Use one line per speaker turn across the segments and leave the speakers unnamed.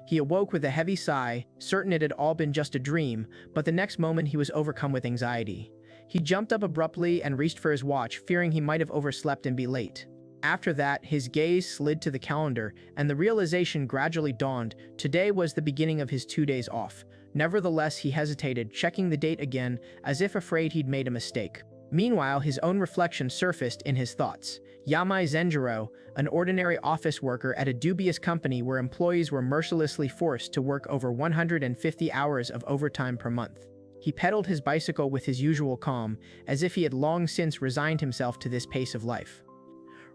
He awoke with a heavy sigh, certain it had all been just a dream, but the next moment he was overcome with anxiety. He jumped up abruptly and reached for his watch, fearing he might have overslept and be late. After that, his gaze slid to the calendar, and the realization gradually dawned. Today was the beginning of his 2 days off. Nevertheless, he hesitated, checking the date again, as if afraid he'd made a mistake. Meanwhile, his own reflection surfaced in his thoughts. Yamai Zenjiro, an ordinary office worker at a dubious company where employees were mercilessly forced to work over 150 hours of overtime per month. He pedaled his bicycle with his usual calm, as if he had long since resigned himself to this pace of life.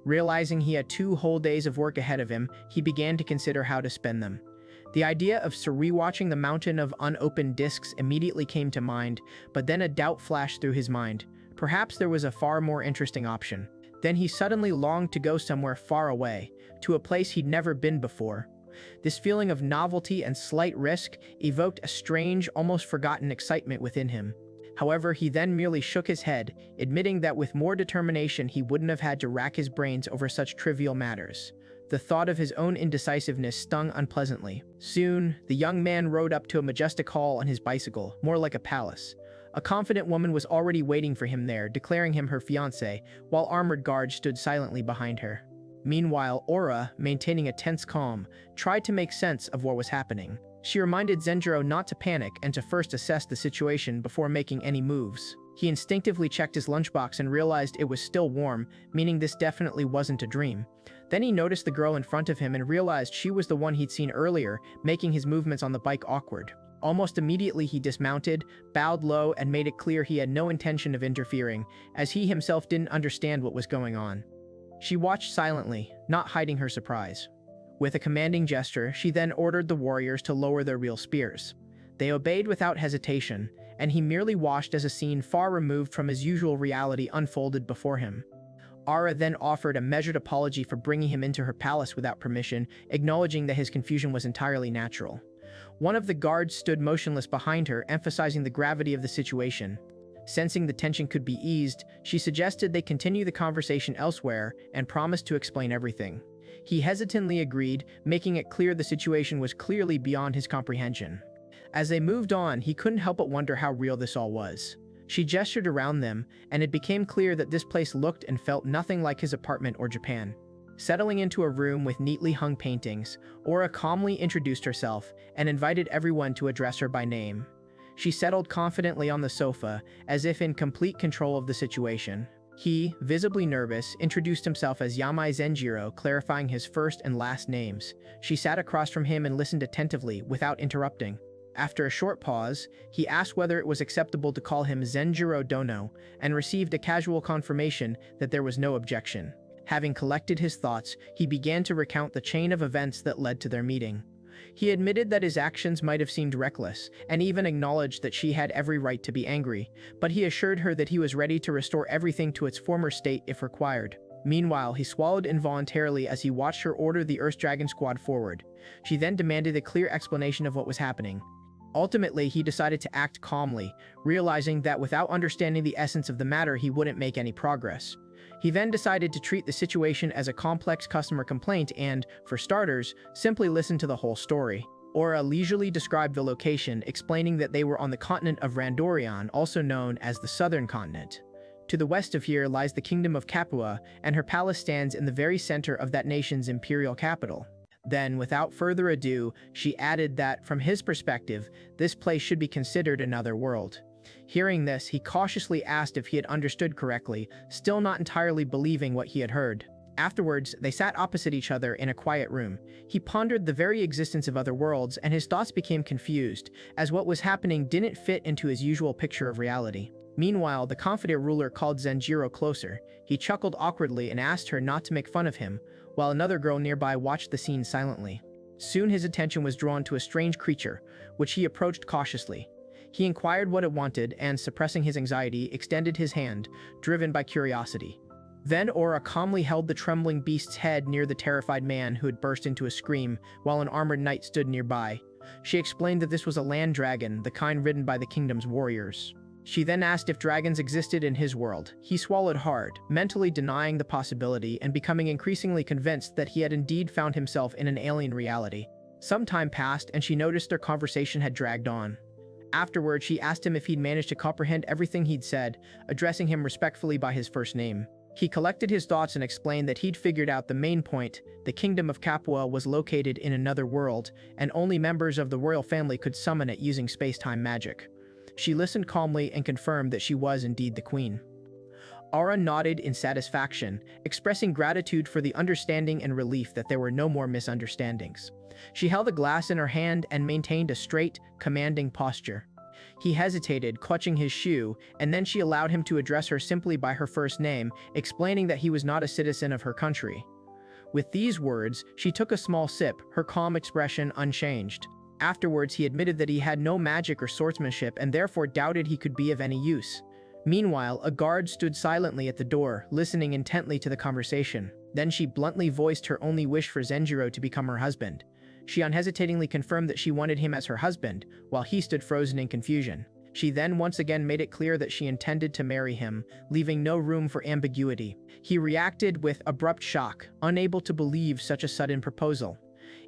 Realizing he had 2 whole days of work ahead of him, he began to consider how to spend them. The idea of rewatching the mountain of unopened discs immediately came to mind, but then a doubt flashed through his mind. Perhaps there was a far more interesting option. Then he suddenly longed to go somewhere far away, to a place he'd never been before. This feeling of novelty and slight risk evoked a strange, almost forgotten excitement within him. However, he then merely shook his head, admitting that with more determination he wouldn't have had to rack his brains over such trivial matters. The thought of his own indecisiveness stung unpleasantly. Soon, the young man rode up to a majestic hall on his bicycle, more like a palace. A confident woman was already waiting for him there, declaring him her fiancé, while armored guards stood silently behind her. Meanwhile, Aura, maintaining a tense calm, tried to make sense of what was happening. She reminded Zenjiro not to panic and to first assess the situation before making any moves. He instinctively checked his lunchbox and realized it was still warm, meaning this definitely wasn't a dream. Then he noticed the girl in front of him and realized she was the one he'd seen earlier, making his movements on the bike awkward. Almost immediately he dismounted, bowed low, and made it clear he had no intention of interfering, as he himself didn't understand what was going on. She watched silently, not hiding her surprise. With a commanding gesture, she then ordered the warriors to lower their real spears. They obeyed without hesitation, and he merely watched as a scene far removed from his usual reality unfolded before him. Ara then offered a measured apology for bringing him into her palace without permission, acknowledging that his confusion was entirely natural. One of the guards stood motionless behind her, emphasizing the gravity of the situation. Sensing the tension could be eased, she suggested they continue the conversation elsewhere and promised to explain everything. He hesitantly agreed, making it clear the situation was clearly beyond his comprehension. As they moved on, he couldn't help but wonder how real this all was. She gestured around them, and it became clear that this place looked and felt nothing like his apartment or Japan. Settling into a room with neatly hung paintings, Aura calmly introduced herself and invited everyone to address her by name. She settled confidently on the sofa, as if in complete control of the situation. He, visibly nervous, introduced himself as Yamai Zenjiro, clarifying his first and last names. She sat across from him and listened attentively, without interrupting. After a short pause, he asked whether it was acceptable to call him Zenjiro Dono, and received a casual confirmation that there was no objection. Having collected his thoughts, he began to recount the chain of events that led to their meeting. He admitted that his actions might have seemed reckless, and even acknowledged that she had every right to be angry, but he assured her that he was ready to restore everything to its former state if required. Meanwhile, he swallowed involuntarily as he watched her order the Earth Dragon Squad forward. She then demanded a clear explanation of what was happening. Ultimately, he decided to act calmly, realizing that without understanding the essence of the matter, he wouldn't make any progress. He then decided to treat the situation as a complex customer complaint and, for starters, simply listen to the whole story. Aura leisurely described the location, explaining that they were on the continent of Randorian, also known as the Southern Continent. To the west of here lies the kingdom of Capua, and her palace stands in the very center of that nation's imperial capital. Then, without further ado, she added that, from his perspective, this place should be considered another world. Hearing this, he cautiously asked if he had understood correctly, still not entirely believing what he had heard. Afterwards, they sat opposite each other in a quiet room. He pondered the very existence of other worlds, and his thoughts became confused, as what was happening didn't fit into his usual picture of reality. Meanwhile, the confident ruler called Zenjiro closer. He chuckled awkwardly and asked her not to make fun of him, while another girl nearby watched the scene silently. Soon his attention was drawn to a strange creature, which he approached cautiously. He inquired what it wanted and, suppressing his anxiety, extended his hand, driven by curiosity. Then Aura calmly held the trembling beast's head near the terrified man who had burst into a scream, while an armored knight stood nearby. She explained that this was a land dragon, the kind ridden by the kingdom's warriors. She then asked if dragons existed in his world. He swallowed hard, mentally denying the possibility and becoming increasingly convinced that he had indeed found himself in an alien reality. Some time passed and she noticed their conversation had dragged on. Afterward, she asked him if he'd managed to comprehend everything he'd said, addressing him respectfully by his first name. He collected his thoughts and explained that he'd figured out the main point: the kingdom of Capua was located in another world, and only members of the royal family could summon it using space-time magic. She listened calmly and confirmed that she was indeed the queen. Aura nodded in satisfaction, expressing gratitude for the understanding and relief that there were no more misunderstandings. She held a glass in her hand and maintained a straight, commanding posture. He hesitated, clutching his shoe, and then she allowed him to address her simply by her first name, explaining that he was not a citizen of her country. With these words, she took a small sip, her calm expression unchanged. Afterwards, he admitted that he had no magic or swordsmanship and therefore doubted he could be of any use. Meanwhile, a guard stood silently at the door, listening intently to the conversation. Then she bluntly voiced her only wish for Zenjiro to become her husband. She unhesitatingly confirmed that she wanted him as her husband, while he stood frozen in confusion. She then once again made it clear that she intended to marry him, leaving no room for ambiguity. He reacted with abrupt shock, unable to believe such a sudden proposal.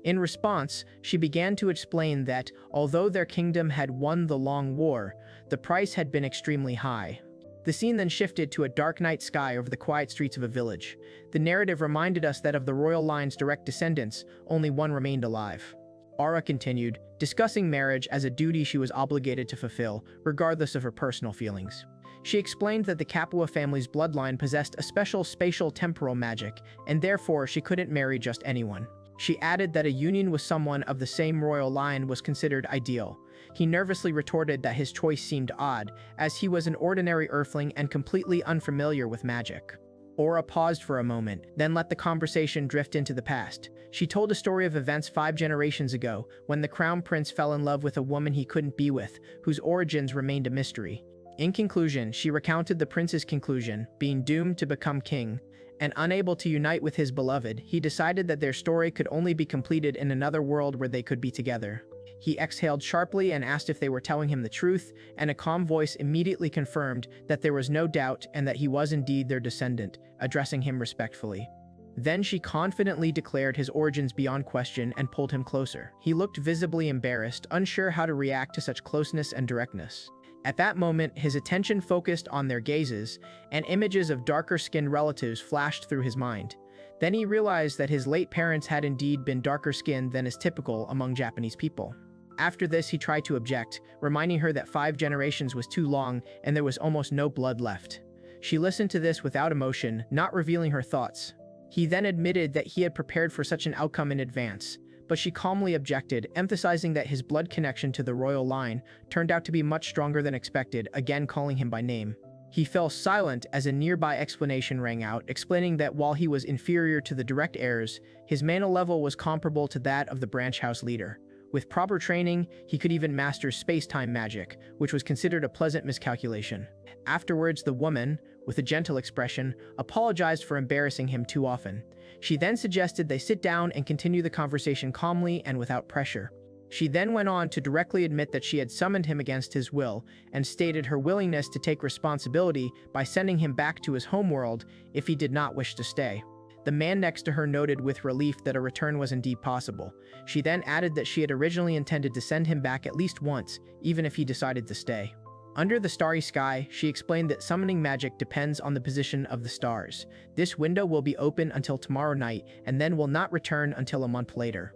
In response, she began to explain that, although their kingdom had won the long war, the price had been extremely high. The scene then shifted to a dark night sky over the quiet streets of a village. The narrative reminded us that of the royal line's direct descendants, only one remained alive. Aura continued, discussing marriage as a duty she was obligated to fulfill, regardless of her personal feelings. She explained that the Capua family's bloodline possessed a special spatial temporal magic, and therefore she couldn't marry just anyone. She added that a union with someone of the same royal line was considered ideal. He nervously retorted that his choice seemed odd, as he was an ordinary earthling and completely unfamiliar with magic. Aura paused for a moment, then let the conversation drift into the past. She told a story of events 5 generations ago, when the crown prince fell in love with a woman he couldn't be with, whose origins remained a mystery. In conclusion, she recounted the prince's conclusion: being doomed to become king, and unable to unite with his beloved, he decided that their story could only be completed in another world where they could be together. He exhaled sharply and asked if they were telling him the truth, and a calm voice immediately confirmed that there was no doubt and that he was indeed their descendant, addressing him respectfully. Then she confidently declared his origins beyond question and pulled him closer. He looked visibly embarrassed, unsure how to react to such closeness and directness. At that moment, his attention focused on their gazes, and images of darker-skinned relatives flashed through his mind. Then he realized that his late parents had indeed been darker-skinned than is typical among Japanese people. After this, he tried to object, reminding her that 5 generations was too long and there was almost no blood left. She listened to this without emotion, not revealing her thoughts. He then admitted that he had prepared for such an outcome in advance, but she calmly objected, emphasizing that his blood connection to the royal line turned out to be much stronger than expected, again calling him by name. He fell silent as a nearby explanation rang out, explaining that while he was inferior to the direct heirs, his mana level was comparable to that of the branch house leader. With proper training, he could even master space-time magic, which was considered a pleasant miscalculation. Afterwards, the woman, with a gentle expression, apologized for embarrassing him too often. She then suggested they sit down and continue the conversation calmly and without pressure. She then went on to directly admit that she had summoned him against his will and stated her willingness to take responsibility by sending him back to his homeworld if he did not wish to stay. The man next to her noted with relief that a return was indeed possible. She then added that she had originally intended to send him back at least once, even if he decided to stay. Under the starry sky, she explained that summoning magic depends on the position of the stars. This window will be open until tomorrow night and then will not return until a month later.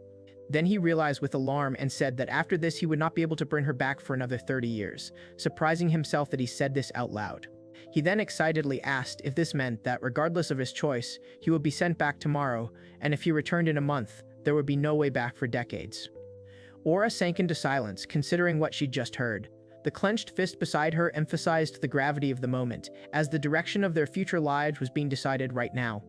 Then he realized with alarm and said that after this he would not be able to bring her back for another 30 years, surprising himself that he said this out loud. He then excitedly asked if this meant that, regardless of his choice, he would be sent back tomorrow, and if he returned in a month, there would be no way back for decades. Aura sank into silence, considering what she'd just heard. The clenched fist beside her emphasized the gravity of the moment, as the direction of their future lives was being decided right now.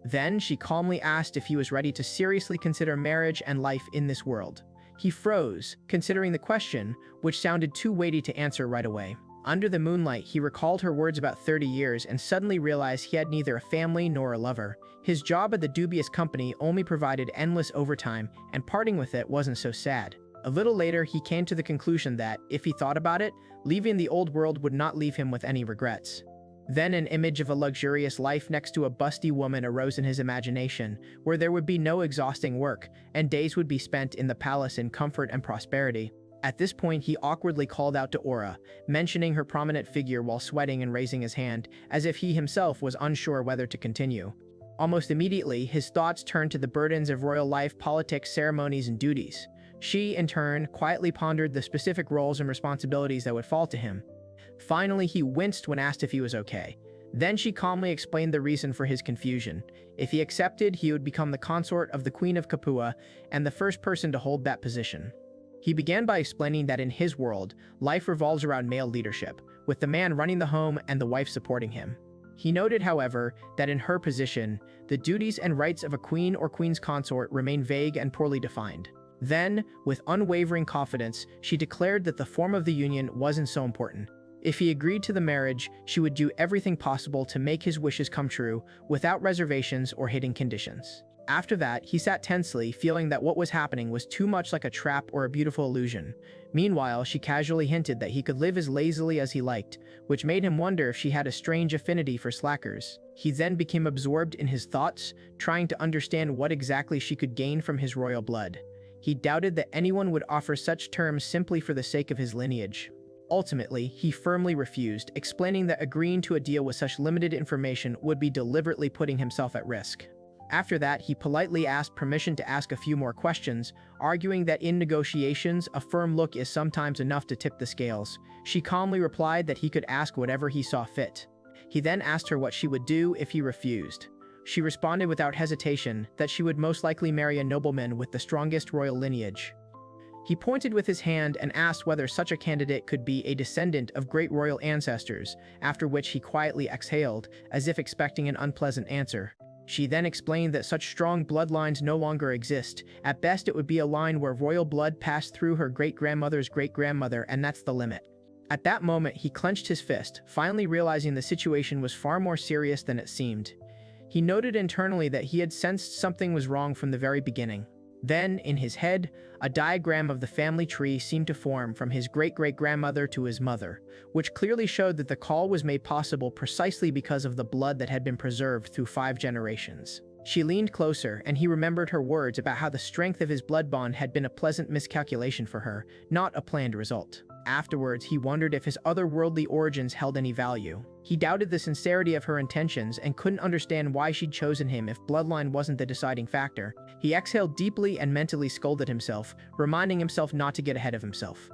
Then she calmly asked if he was ready to seriously consider marriage and life in this world. He froze, considering the question, which sounded too weighty to answer right away. Under the moonlight, he recalled her words about 30 years and suddenly realized he had neither a family nor a lover. His job at the dubious company only provided endless overtime, and parting with it wasn't so sad. A little later, he came to the conclusion that, if he thought about it, leaving the old world would not leave him with any regrets. Then an image of a luxurious life next to a busty woman arose in his imagination, where there would be no exhausting work, and days would be spent in the palace in comfort and prosperity. At this point, he awkwardly called out to Aura, mentioning her prominent figure while sweating and raising his hand, as if he himself was unsure whether to continue. Almost immediately, his thoughts turned to the burdens of royal life, politics, ceremonies, and duties. She, in turn, quietly pondered the specific roles and responsibilities that would fall to him. Finally, he winced when asked if he was okay. Then she calmly explained the reason for his confusion. If he accepted, he would become the consort of the Queen of Kapua and the first person to hold that position. He began by explaining that in his world, life revolves around male leadership, with the man running the home and the wife supporting him. He noted, however, that in her position, the duties and rights of a queen or queen's consort remain vague and poorly defined. Then, with unwavering confidence, she declared that the form of the union wasn't so important. If he agreed to the marriage, she would do everything possible to make his wishes come true, without reservations or hidden conditions. After that, he sat tensely, feeling that what was happening was too much like a trap or a beautiful illusion. Meanwhile, she casually hinted that he could live as lazily as he liked, which made him wonder if she had a strange affinity for slackers. He then became absorbed in his thoughts, trying to understand what exactly she could gain from his royal blood. He doubted that anyone would offer such terms simply for the sake of his lineage. Ultimately, he firmly refused, explaining that agreeing to a deal with such limited information would be deliberately putting himself at risk. After that, he politely asked permission to ask a few more questions, arguing that in negotiations, a firm look is sometimes enough to tip the scales. She calmly replied that he could ask whatever he saw fit. He then asked her what she would do if he refused. She responded without hesitation that she would most likely marry a nobleman with the strongest royal lineage. He pointed with his hand and asked whether such a candidate could be a descendant of great royal ancestors, after which he quietly exhaled, as if expecting an unpleasant answer. She then explained that such strong bloodlines no longer exist. At best, it would be a line where royal blood passed through her great-grandmother's great-grandmother, and that's the limit. At that moment, he clenched his fist, finally realizing the situation was far more serious than it seemed. He noted internally that he had sensed something was wrong from the very beginning. Then, in his head, a diagram of the family tree seemed to form from his great-great-grandmother to his mother, which clearly showed that the call was made possible precisely because of the blood that had been preserved through 5 generations. She leaned closer, and he remembered her words about how the strength of his blood bond had been a pleasant miscalculation for her, not a planned result. Afterwards, he wondered if his otherworldly origins held any value. He doubted the sincerity of her intentions and couldn't understand why she'd chosen him if bloodline wasn't the deciding factor. He exhaled deeply and mentally scolded himself, reminding himself not to get ahead of himself.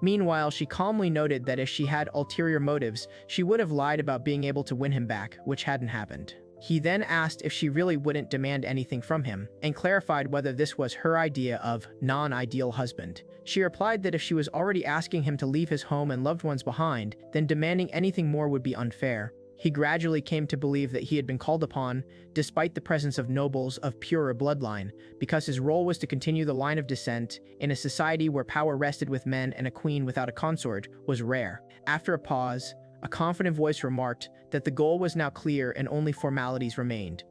Meanwhile, she calmly noted that if she had ulterior motives, she would have lied about being able to win him back, which hadn't happened. He then asked if she really wouldn't demand anything from him, and clarified whether this was her idea of non-ideal husband. She replied that if she was already asking him to leave his home and loved ones behind, then demanding anything more would be unfair. He gradually came to believe that he had been called upon, despite the presence of nobles of purer bloodline, because his role was to continue the line of descent in a society where power rested with men and a queen without a consort was rare. After a pause, a confident voice remarked that the goal was now clear and only formalities remained.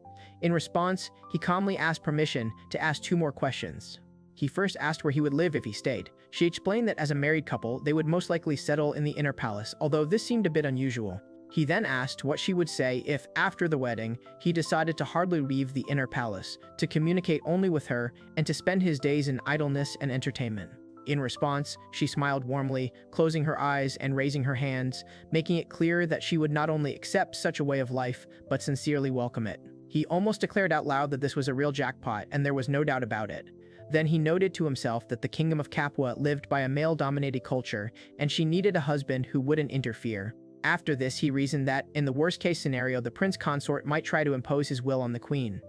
In response, he calmly asked permission to ask 2 more questions. He first asked where he would live if he stayed. She explained that as a married couple, they would most likely settle in the inner palace, although this seemed a bit unusual. He then asked what she would say if, after the wedding, he decided to hardly leave the inner palace, to communicate only with her, and to spend his days in idleness and entertainment. In response, she smiled warmly, closing her eyes and raising her hands, making it clear that she would not only accept such a way of life, but sincerely welcome it. He almost declared out loud that this was a real jackpot, and there was no doubt about it. Then he noted to himself that the kingdom of Kapua lived by a male-dominated culture, and she needed a husband who wouldn't interfere. After this, he reasoned that, in the worst-case scenario, the prince consort might try to impose his will on the queen.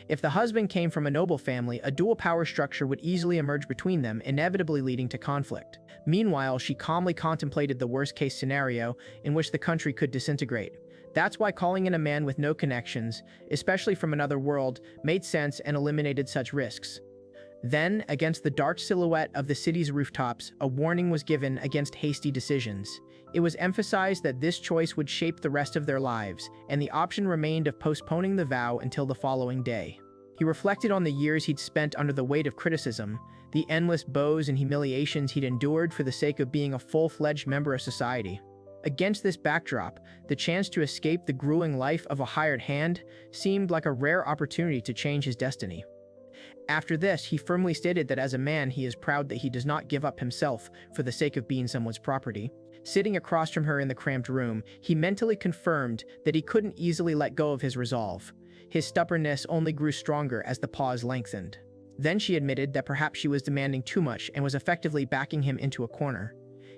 If the husband came from a noble family, a dual power structure would easily emerge between them, inevitably leading to conflict. Meanwhile, she calmly contemplated the worst-case scenario in which the country could disintegrate. That's why calling in a man with no connections, especially from another world, made sense and eliminated such risks. Then, against the dark silhouette of the city's rooftops, a warning was given against hasty decisions. It was emphasized that this choice would shape the rest of their lives, and the option remained of postponing the vow until the following day. He reflected on the years he'd spent under the weight of criticism, the endless bows and humiliations he'd endured for the sake of being a full-fledged member of society. Against this backdrop, the chance to escape the grueling life of a hired hand seemed like a rare opportunity to change his destiny. After this, he firmly stated that as a man he is proud that he does not give up himself for the sake of being someone's property. Sitting across from her in the cramped room, he mentally confirmed that he couldn't easily let go of his resolve. His stubbornness only grew stronger as the pause lengthened. Then she admitted that perhaps she was demanding too much and was effectively backing him into a corner.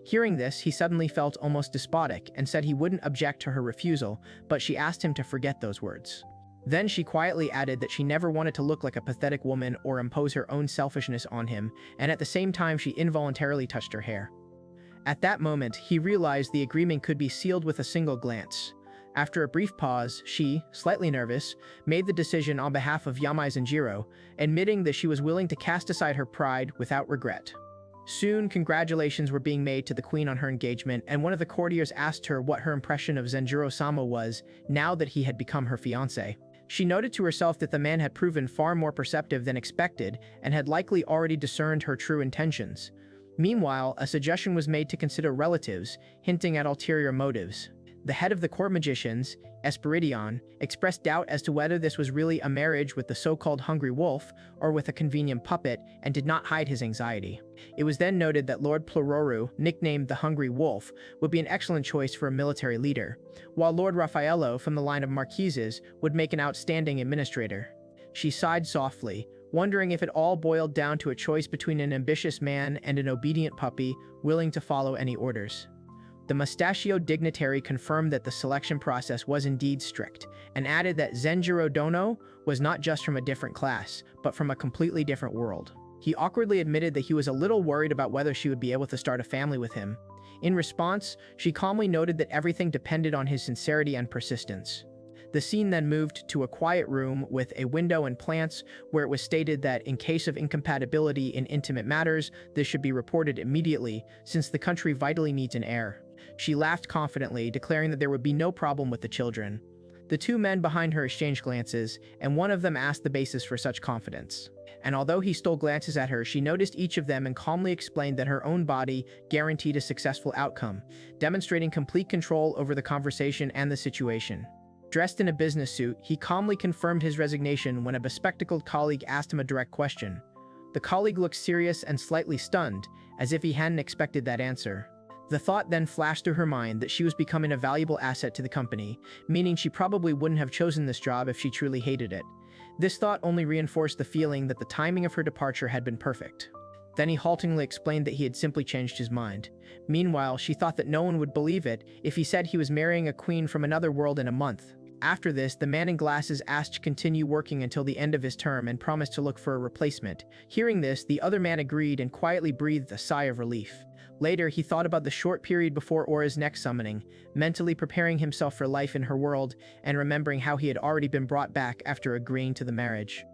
Hearing this, he suddenly felt almost despotic and said he wouldn't object to her refusal, but she asked him to forget those words. Then she quietly added that she never wanted to look like a pathetic woman or impose her own selfishness on him, and at the same time she involuntarily touched her hair. At that moment, he realized the agreement could be sealed with a single glance. After a brief pause, she, slightly nervous, made the decision on behalf of Yamai Zenjiro, admitting that she was willing to cast aside her pride without regret. Soon, congratulations were being made to the queen on her engagement, and one of the courtiers asked her what her impression of Zenjiro-sama was now that he had become her fiancé. She noted to herself that the man had proven far more perceptive than expected and had likely already discerned her true intentions. Meanwhile, a suggestion was made to consider relatives, hinting at ulterior motives. The head of the court magicians, Esperidion, expressed doubt as to whether this was really a marriage with the so-called hungry wolf or with a convenient puppet, and did not hide his anxiety. It was then noted that Lord Plororu, nicknamed the Hungry Wolf, would be an excellent choice for a military leader, while Lord Raffaello from the line of marquises would make an outstanding administrator. She sighed softly, wondering if it all boiled down to a choice between an ambitious man and an obedient puppy willing to follow any orders. The mustachioed dignitary confirmed that the selection process was indeed strict, and added that Zenjiro Dono was not just from a different class, but from a completely different world. He awkwardly admitted that he was a little worried about whether she would be able to start a family with him. In response, she calmly noted that everything depended on his sincerity and persistence. The scene then moved to a quiet room with a window and plants, where it was stated that in case of incompatibility in intimate matters, this should be reported immediately, since the country vitally needs an heir. She laughed confidently, declaring that there would be no problem with the children. The two men behind her exchanged glances, and one of them asked the basis for such confidence. And although he stole glances at her, she noticed each of them and calmly explained that her own body guaranteed a successful outcome, demonstrating complete control over the conversation and the situation. Dressed in a business suit, he calmly confirmed his resignation when a bespectacled colleague asked him a direct question. The colleague looked serious and slightly stunned, as if he hadn't expected that answer. The thought then flashed through her mind that she was becoming a valuable asset to the company, meaning she probably wouldn't have chosen this job if she truly hated it. This thought only reinforced the feeling that the timing of her departure had been perfect. Then he haltingly explained that he had simply changed his mind. Meanwhile, she thought that no one would believe it if he said he was marrying a queen from another world in a month. After this, the man in glasses asked to continue working until the end of his term and promised to look for a replacement. Hearing this, the other man agreed and quietly breathed a sigh of relief. Later, he thought about the short period before Aura's next summoning, mentally preparing himself for life in her world and remembering how he had already been brought back after agreeing to the marriage.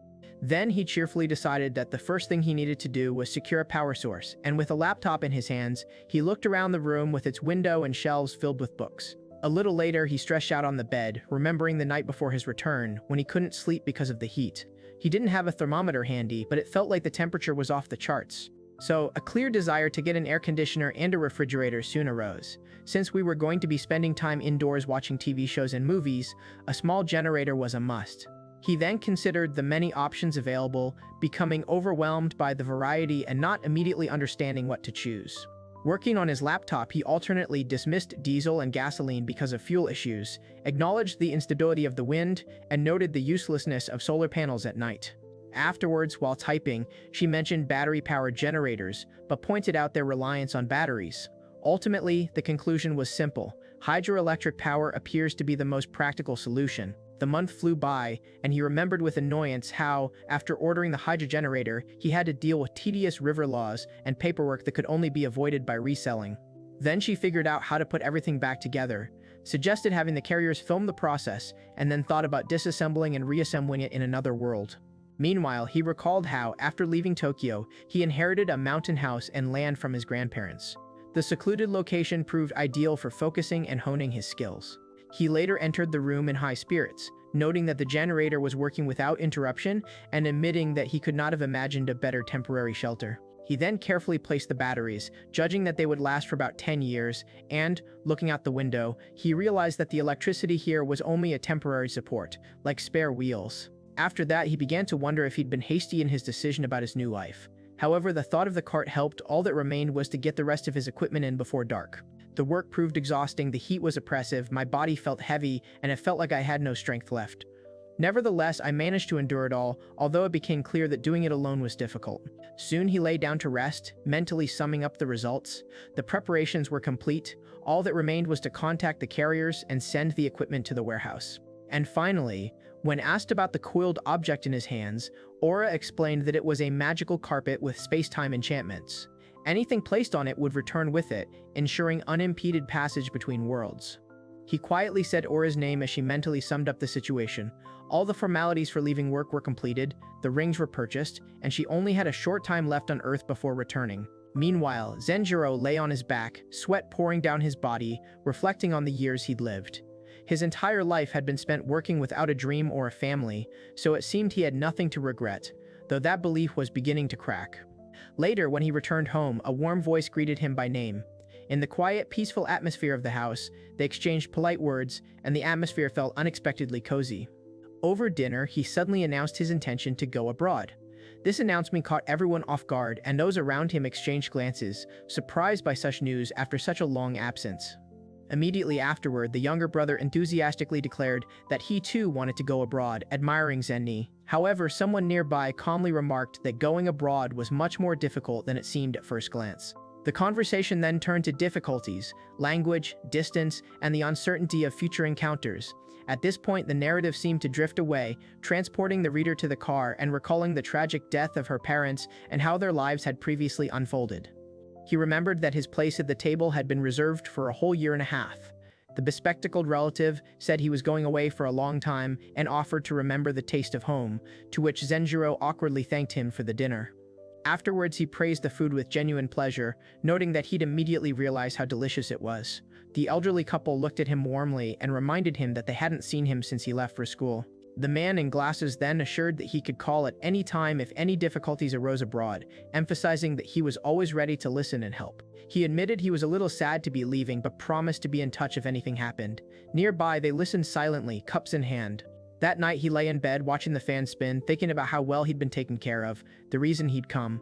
Then he cheerfully decided that the first thing he needed to do was secure a power source, and with a laptop in his hands, he looked around the room with its window and shelves filled with books. A little later, he stretched out on the bed, remembering the night before his return, when he couldn't sleep because of the heat. He didn't have a thermometer handy, but it felt like the temperature was off the charts. So, a clear desire to get an air conditioner and a refrigerator soon arose. Since we were going to be spending time indoors watching TV shows and movies, a small generator was a must. He then considered the many options available, becoming overwhelmed by the variety and not immediately understanding what to choose. Working on his laptop, he alternately dismissed diesel and gasoline because of fuel issues, acknowledged the instability of the wind, and noted the uselessness of solar panels at night. Afterwards, while typing, she mentioned battery-powered generators, but pointed out their reliance on batteries. Ultimately, the conclusion was simple. Hydroelectric power appears to be the most practical solution. The month flew by, and he remembered with annoyance how, after ordering the hydrogenerator, he had to deal with tedious river laws and paperwork that could only be avoided by reselling. Then she figured out how to put everything back together, suggested having the carriers film the process, and then thought about disassembling and reassembling it in another world. Meanwhile, he recalled how, after leaving Tokyo, he inherited a mountain house and land from his grandparents. The secluded location proved ideal for focusing and honing his skills. He later entered the room in high spirits, noting that the generator was working without interruption and admitting that he could not have imagined a better temporary shelter. He then carefully placed the batteries, judging that they would last for about 10 years, and, looking out the window, he realized that the electricity here was only a temporary support, like spare wheels. After that, he began to wonder if he'd been hasty in his decision about his new life. However, the thought of the cart helped. All that remained was to get the rest of his equipment in before dark. The work proved exhausting, the heat was oppressive, my body felt heavy, and it felt like I had no strength left. Nevertheless, I managed to endure it all, although it became clear that doing it alone was difficult. Soon he lay down to rest, mentally summing up the results. The preparations were complete. All that remained was to contact the carriers and send the equipment to the warehouse. And finally, when asked about the coiled object in his hands, Aura explained that it was a magical carpet with space-time enchantments. Anything placed on it would return with it, ensuring unimpeded passage between worlds. He quietly said Aura's name as she mentally summed up the situation. All the formalities for leaving work were completed, the rings were purchased, and she only had a short time left on Earth before returning. Meanwhile, Zenjiro lay on his back, sweat pouring down his body, reflecting on the years he'd lived. His entire life had been spent working without a dream or a family, so it seemed he had nothing to regret, though that belief was beginning to crack. Later, when he returned home, a warm voice greeted him by name. In the quiet, peaceful atmosphere of the house, they exchanged polite words, and the atmosphere felt unexpectedly cozy. Over dinner, he suddenly announced his intention to go abroad. This announcement caught everyone off guard, and those around him exchanged glances, surprised by such news after such a long absence. Immediately afterward, the younger brother enthusiastically declared that he too wanted to go abroad, admiring Zenni. However, someone nearby calmly remarked that going abroad was much more difficult than it seemed at first glance. The conversation then turned to difficulties, language, distance, and the uncertainty of future encounters. At this point, the narrative seemed to drift away, transporting the reader to the car and recalling the tragic death of her parents and how their lives had previously unfolded. He remembered that his place at the table had been reserved for a whole year and a half. The bespectacled relative said he was going away for a long time and offered to remember the taste of home, to which Zenjiro awkwardly thanked him for the dinner. Afterwards, he praised the food with genuine pleasure, noting that he'd immediately realized how delicious it was. The elderly couple looked at him warmly and reminded him that they hadn't seen him since he left for school. The man in glasses then assured that he could call at any time if any difficulties arose abroad, emphasizing that he was always ready to listen and help. He admitted he was a little sad to be leaving, but promised to be in touch if anything happened. Nearby, they listened silently, cups in hand. That night, he lay in bed watching the fan spin, thinking about how well he'd been taken care of, the reason he'd come.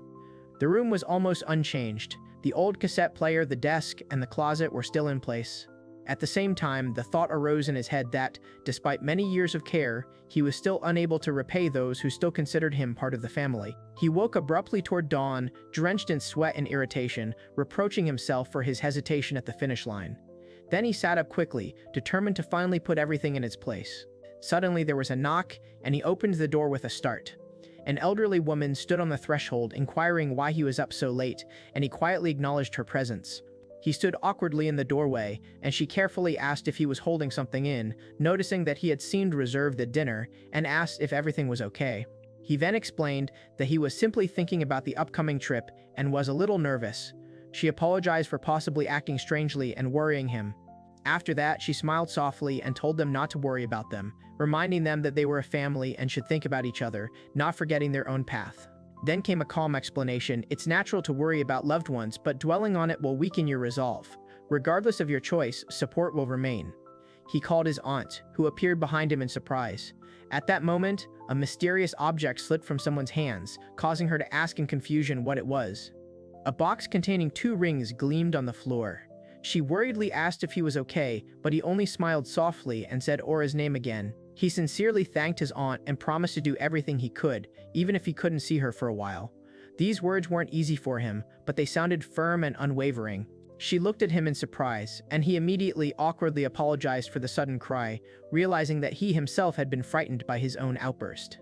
The room was almost unchanged. The old cassette player, the desk, and the closet were still in place. At the same time, the thought arose in his head that, despite many years of care, he was still unable to repay those who still considered him part of the family. He woke abruptly toward dawn, drenched in sweat and irritation, reproaching himself for his hesitation at the finish line. Then he sat up quickly, determined to finally put everything in its place. Suddenly there was a knock, and he opened the door with a start. An elderly woman stood on the threshold, inquiring why he was up so late, and he quietly acknowledged her presence. He stood awkwardly in the doorway, and she carefully asked if he was holding something in, noticing that he had seemed reserved at dinner, and asked if everything was okay. He then explained that he was simply thinking about the upcoming trip and was a little nervous. She apologized for possibly acting strangely and worrying him. After that, she smiled softly and told them not to worry about them, reminding them that they were a family and should think about each other, not forgetting their own path. Then came a calm explanation. It's natural to worry about loved ones, but dwelling on it will weaken your resolve. Regardless of your choice, support will remain. He called his aunt, who appeared behind him in surprise. At that moment, a mysterious object slipped from someone's hands, causing her to ask in confusion what it was. A box containing 2 rings gleamed on the floor. She worriedly asked if he was okay, but he only smiled softly and said Aura's name again. He sincerely thanked his aunt and promised to do everything he could, even if he couldn't see her for a while. These words weren't easy for him, but they sounded firm and unwavering. She looked at him in surprise, and he immediately awkwardly apologized for the sudden cry, realizing that he himself had been frightened by his own outburst.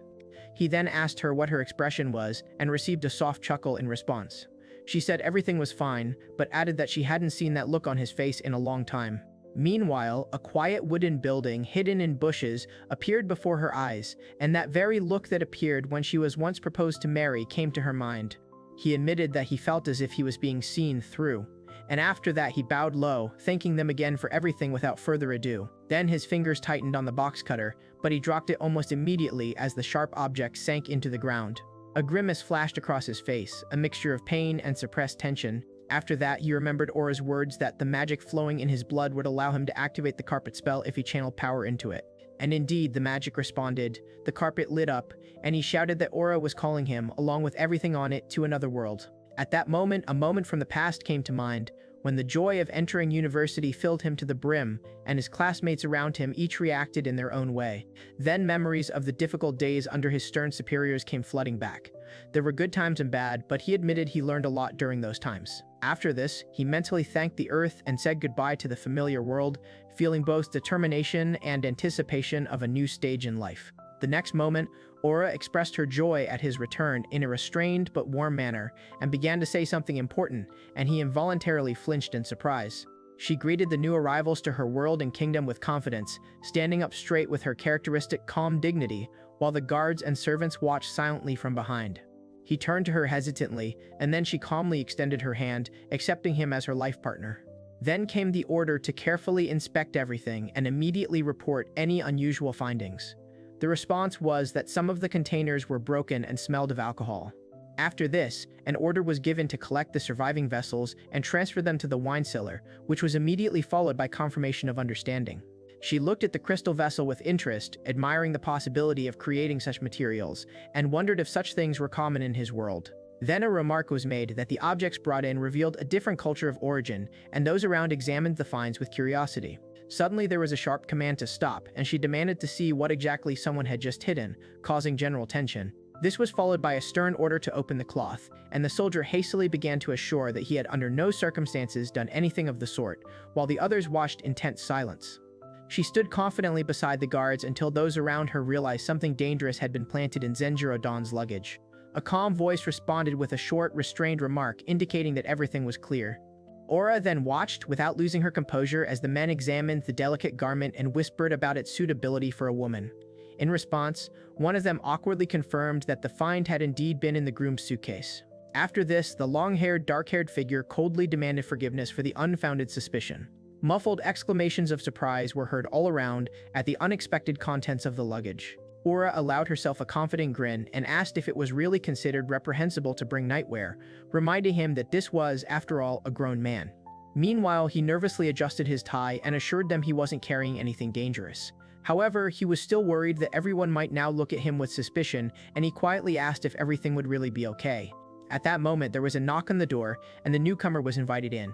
He then asked her what her expression was and received a soft chuckle in response. She said everything was fine, but added that she hadn't seen that look on his face in a long time. Meanwhile, a quiet wooden building hidden in bushes appeared before her eyes, and that very look that appeared when she was once proposed to marry came to her mind. He admitted that he felt as if he was being seen through, and after that he bowed low, thanking them again for everything without further ado. Then his fingers tightened on the box cutter, but he dropped it almost immediately as the sharp object sank into the ground. A grimace flashed across his face, a mixture of pain and suppressed tension. After that, he remembered Aura's words that the magic flowing in his blood would allow him to activate the carpet spell if he channeled power into it. And indeed, the magic responded. The carpet lit up, and he shouted that Aura was calling him, along with everything on it, to another world. At that moment, a moment from the past came to mind, when the joy of entering university filled him to the brim, and his classmates around him each reacted in their own way. Then memories of the difficult days under his stern superiors came flooding back. There were good times and bad, but he admitted he learned a lot during those times. After this, he mentally thanked the earth and said goodbye to the familiar world, feeling both determination and anticipation of a new stage in life. The next moment, Aura expressed her joy at his return in a restrained but warm manner and began to say something important, and he involuntarily flinched in surprise. She greeted the new arrivals to her world and kingdom with confidence, standing up straight with her characteristic calm dignity, while the guards and servants watched silently from behind. He turned to her hesitantly, and then she calmly extended her hand, accepting him as her life partner. Then came the order to carefully inspect everything and immediately report any unusual findings. The response was that some of the containers were broken and smelled of alcohol. After this, an order was given to collect the surviving vessels and transfer them to the wine cellar, which was immediately followed by confirmation of understanding. She looked at the crystal vessel with interest, admiring the possibility of creating such materials, and wondered if such things were common in his world. Then a remark was made that the objects brought in revealed a different culture of origin, and those around examined the finds with curiosity. Suddenly there was a sharp command to stop, and she demanded to see what exactly someone had just hidden, causing general tension. This was followed by a stern order to open the cloth, and the soldier hastily began to assure that he had under no circumstances done anything of the sort, while the others watched in tense silence. She stood confidently beside the guards until those around her realized something dangerous had been planted in Zenjiro Don's luggage. A calm voice responded with a short, restrained remark indicating that everything was clear. Aura then watched without losing her composure as the men examined the delicate garment and whispered about its suitability for a woman. In response, one of them awkwardly confirmed that the find had indeed been in the groom's suitcase. After this, the long-haired, dark-haired figure coldly demanded forgiveness for the unfounded suspicion. Muffled exclamations of surprise were heard all around at the unexpected contents of the luggage. Aura allowed herself a confident grin and asked if it was really considered reprehensible to bring nightwear, reminding him that this was, after all, a grown man. Meanwhile, he nervously adjusted his tie and assured them he wasn't carrying anything dangerous. However, he was still worried that everyone might now look at him with suspicion, and he quietly asked if everything would really be okay. At that moment, there was a knock on the door, and the newcomer was invited in.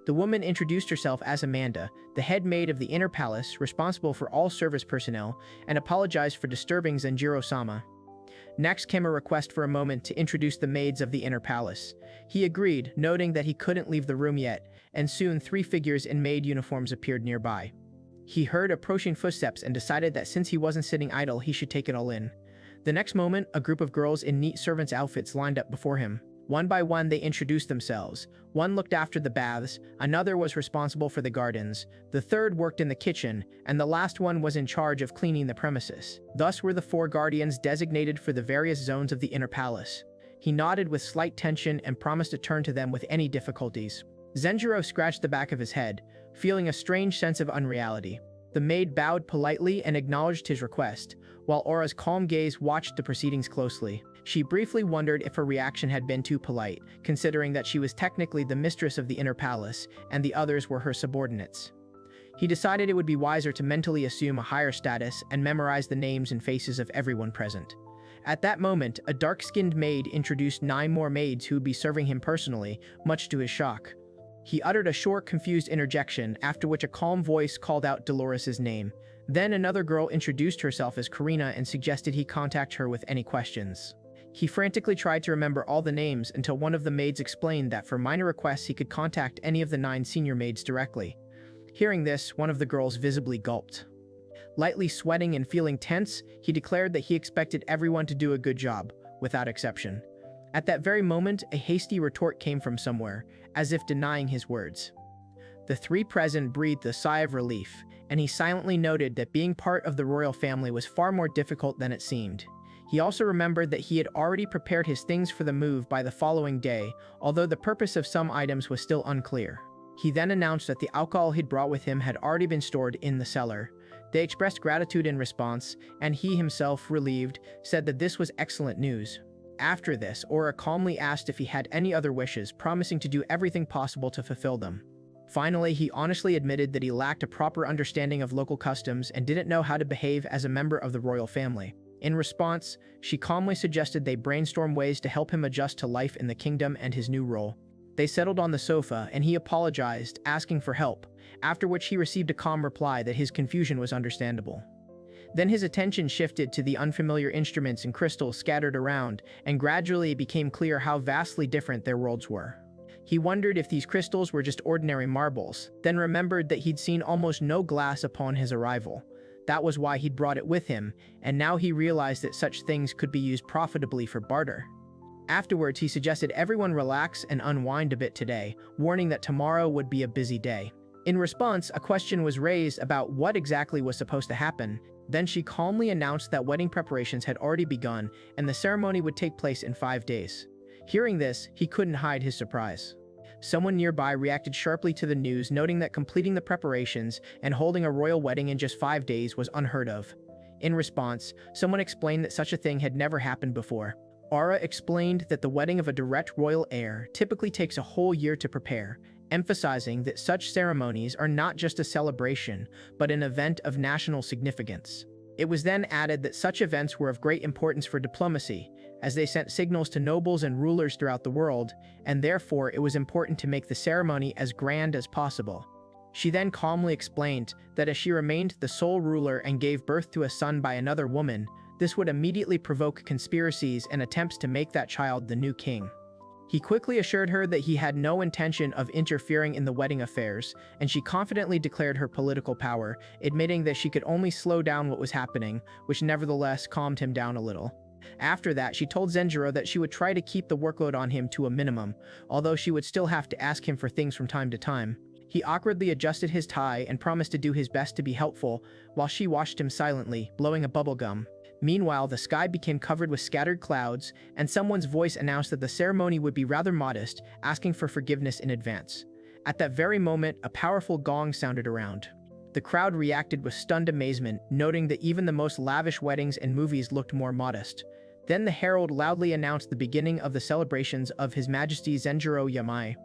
The woman introduced herself as Amanda, the head maid of the inner palace, responsible for all service personnel, and apologized for disturbing Zenjiro-sama. Next came a request for a moment to introduce the maids of the inner palace. He agreed, noting that he couldn't leave the room yet, and soon 3 figures in maid uniforms appeared nearby. He heard approaching footsteps and decided that since he wasn't sitting idle, he should take it all in. The next moment, a group of girls in neat servants' outfits lined up before him. One by one, they introduced themselves. One looked after the baths, another was responsible for the gardens, the third worked in the kitchen, and the last one was in charge of cleaning the premises. Thus were the 4 guardians designated for the various zones of the inner palace. He nodded with slight tension and promised to turn to them with any difficulties. Zenjiro scratched the back of his head, feeling a strange sense of unreality. The maid bowed politely and acknowledged his request, while Aura's calm gaze watched the proceedings closely. She briefly wondered if her reaction had been too polite, considering that she was technically the mistress of the inner palace, and the others were her subordinates. He decided it would be wiser to mentally assume a higher status and memorize the names and faces of everyone present. At that moment, a dark-skinned maid introduced 9 more maids who would be serving him personally, much to his shock. He uttered a short, confused interjection, after which a calm voice called out Dolores's name. Then another girl introduced herself as Karina and suggested he contact her with any questions. He frantically tried to remember all the names until one of the maids explained that for minor requests he could contact any of the 9 senior maids directly. Hearing this, one of the girls visibly gulped. Lightly sweating and feeling tense, he declared that he expected everyone to do a good job, without exception. At that very moment, a hasty retort came from somewhere, as if denying his words. The 3 present breathed a sigh of relief, and he silently noted that being part of the royal family was far more difficult than it seemed. He also remembered that he had already prepared his things for the move by the following day, although the purpose of some items was still unclear. He then announced that the alcohol he'd brought with him had already been stored in the cellar. They expressed gratitude in response, and he himself, relieved, said that this was excellent news. After this, Aura calmly asked if he had any other wishes, promising to do everything possible to fulfill them. Finally, he honestly admitted that he lacked a proper understanding of local customs and didn't know how to behave as a member of the royal family. In response, she calmly suggested they brainstorm ways to help him adjust to life in the kingdom and his new role. They settled on the sofa, and he apologized, asking for help, after which he received a calm reply that his confusion was understandable. Then his attention shifted to the unfamiliar instruments and crystals scattered around, and gradually it became clear how vastly different their worlds were. He wondered if these crystals were just ordinary marbles, then remembered that he'd seen almost no glass upon his arrival. That was why he'd brought it with him, and now he realized that such things could be used profitably for barter. Afterwards, he suggested everyone relax and unwind a bit today, warning that tomorrow would be a busy day. In response, a question was raised about what exactly was supposed to happen. Then she calmly announced that wedding preparations had already begun and the ceremony would take place in 5 days. Hearing this, he couldn't hide his surprise. Someone nearby reacted sharply to the news, noting that completing the preparations and holding a royal wedding in just 5 days was unheard of. In response, someone explained that such a thing had never happened before. Aura explained that the wedding of a direct royal heir typically takes a whole year to prepare, emphasizing that such ceremonies are not just a celebration, but an event of national significance. It was then added that such events were of great importance for diplomacy, as they sent signals to nobles and rulers throughout the world, and therefore it was important to make the ceremony as grand as possible. She then calmly explained that as she remained the sole ruler and gave birth to a son by another woman, this would immediately provoke conspiracies and attempts to make that child the new king. He quickly assured her that he had no intention of interfering in the wedding affairs, and she confidently declared her political power, admitting that she could only slow down what was happening, which nevertheless calmed him down a little. After that, she told Zenjiro that she would try to keep the workload on him to a minimum, although she would still have to ask him for things from time to time. He awkwardly adjusted his tie and promised to do his best to be helpful, while she watched him silently, blowing a bubblegum. Meanwhile, the sky became covered with scattered clouds, and someone's voice announced that the ceremony would be rather modest, asking for forgiveness in advance. At that very moment, a powerful gong sounded around. The crowd reacted with stunned amazement, noting that even the most lavish weddings and movies looked more modest. Then the herald loudly announced the beginning of the celebrations of His Majesty Zenjiro Yamai.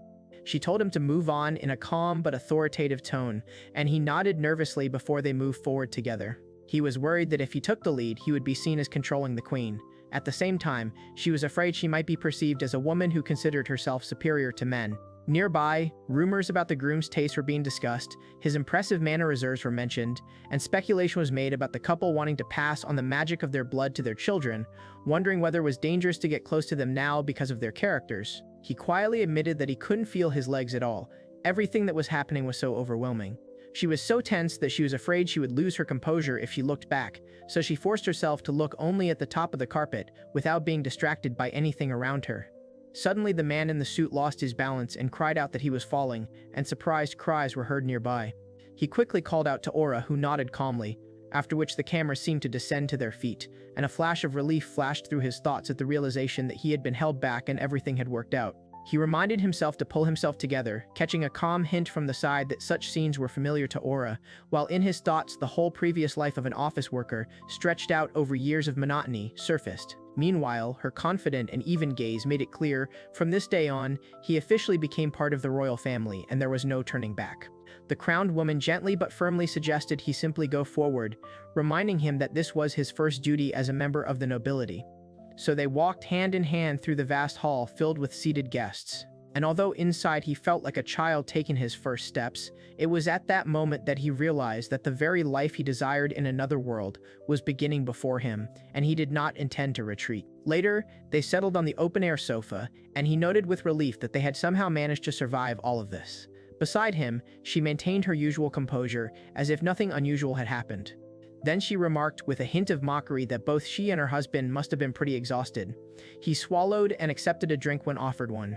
She told him to move on in a calm but authoritative tone, and he nodded nervously before they moved forward together. He was worried that if he took the lead, he would be seen as controlling the queen. At the same time, she was afraid she might be perceived as a woman who considered herself superior to men. Nearby, rumors about the groom's taste were being discussed, his impressive mannerisms were mentioned, and speculation was made about the couple wanting to pass on the magic of their blood to their children, wondering whether it was dangerous to get close to them now because of their characters. He quietly admitted that he couldn't feel his legs at all. Everything that was happening was so overwhelming. She was so tense that she was afraid she would lose her composure if she looked back, so she forced herself to look only at the top of the carpet, without being distracted by anything around her. Suddenly, the man in the suit lost his balance and cried out that he was falling, and surprised cries were heard nearby. He quickly called out to Aura, who nodded calmly, after which the camera seemed to descend to their feet, and a flash of relief flashed through his thoughts at the realization that he had been held back and everything had worked out. He reminded himself to pull himself together, catching a calm hint from the side that such scenes were familiar to Aura, while in his thoughts the whole previous life of an office worker, stretched out over years of monotony, surfaced. Meanwhile, her confident and even gaze made it clear, from this day on, he officially became part of the royal family, and there was no turning back. The crowned woman gently but firmly suggested he simply go forward, reminding him that this was his first duty as a member of the nobility. So they walked hand in hand through the vast hall filled with seated guests. And although inside he felt like a child taking his first steps, it was at that moment that he realized that the very life he desired in another world was beginning before him, and he did not intend to retreat. Later, they settled on the open-air sofa, and he noted with relief that they had somehow managed to survive all of this. Beside him, she maintained her usual composure, as if nothing unusual had happened. Then she remarked with a hint of mockery that both she and her husband must have been pretty exhausted. He swallowed and accepted a drink when offered one.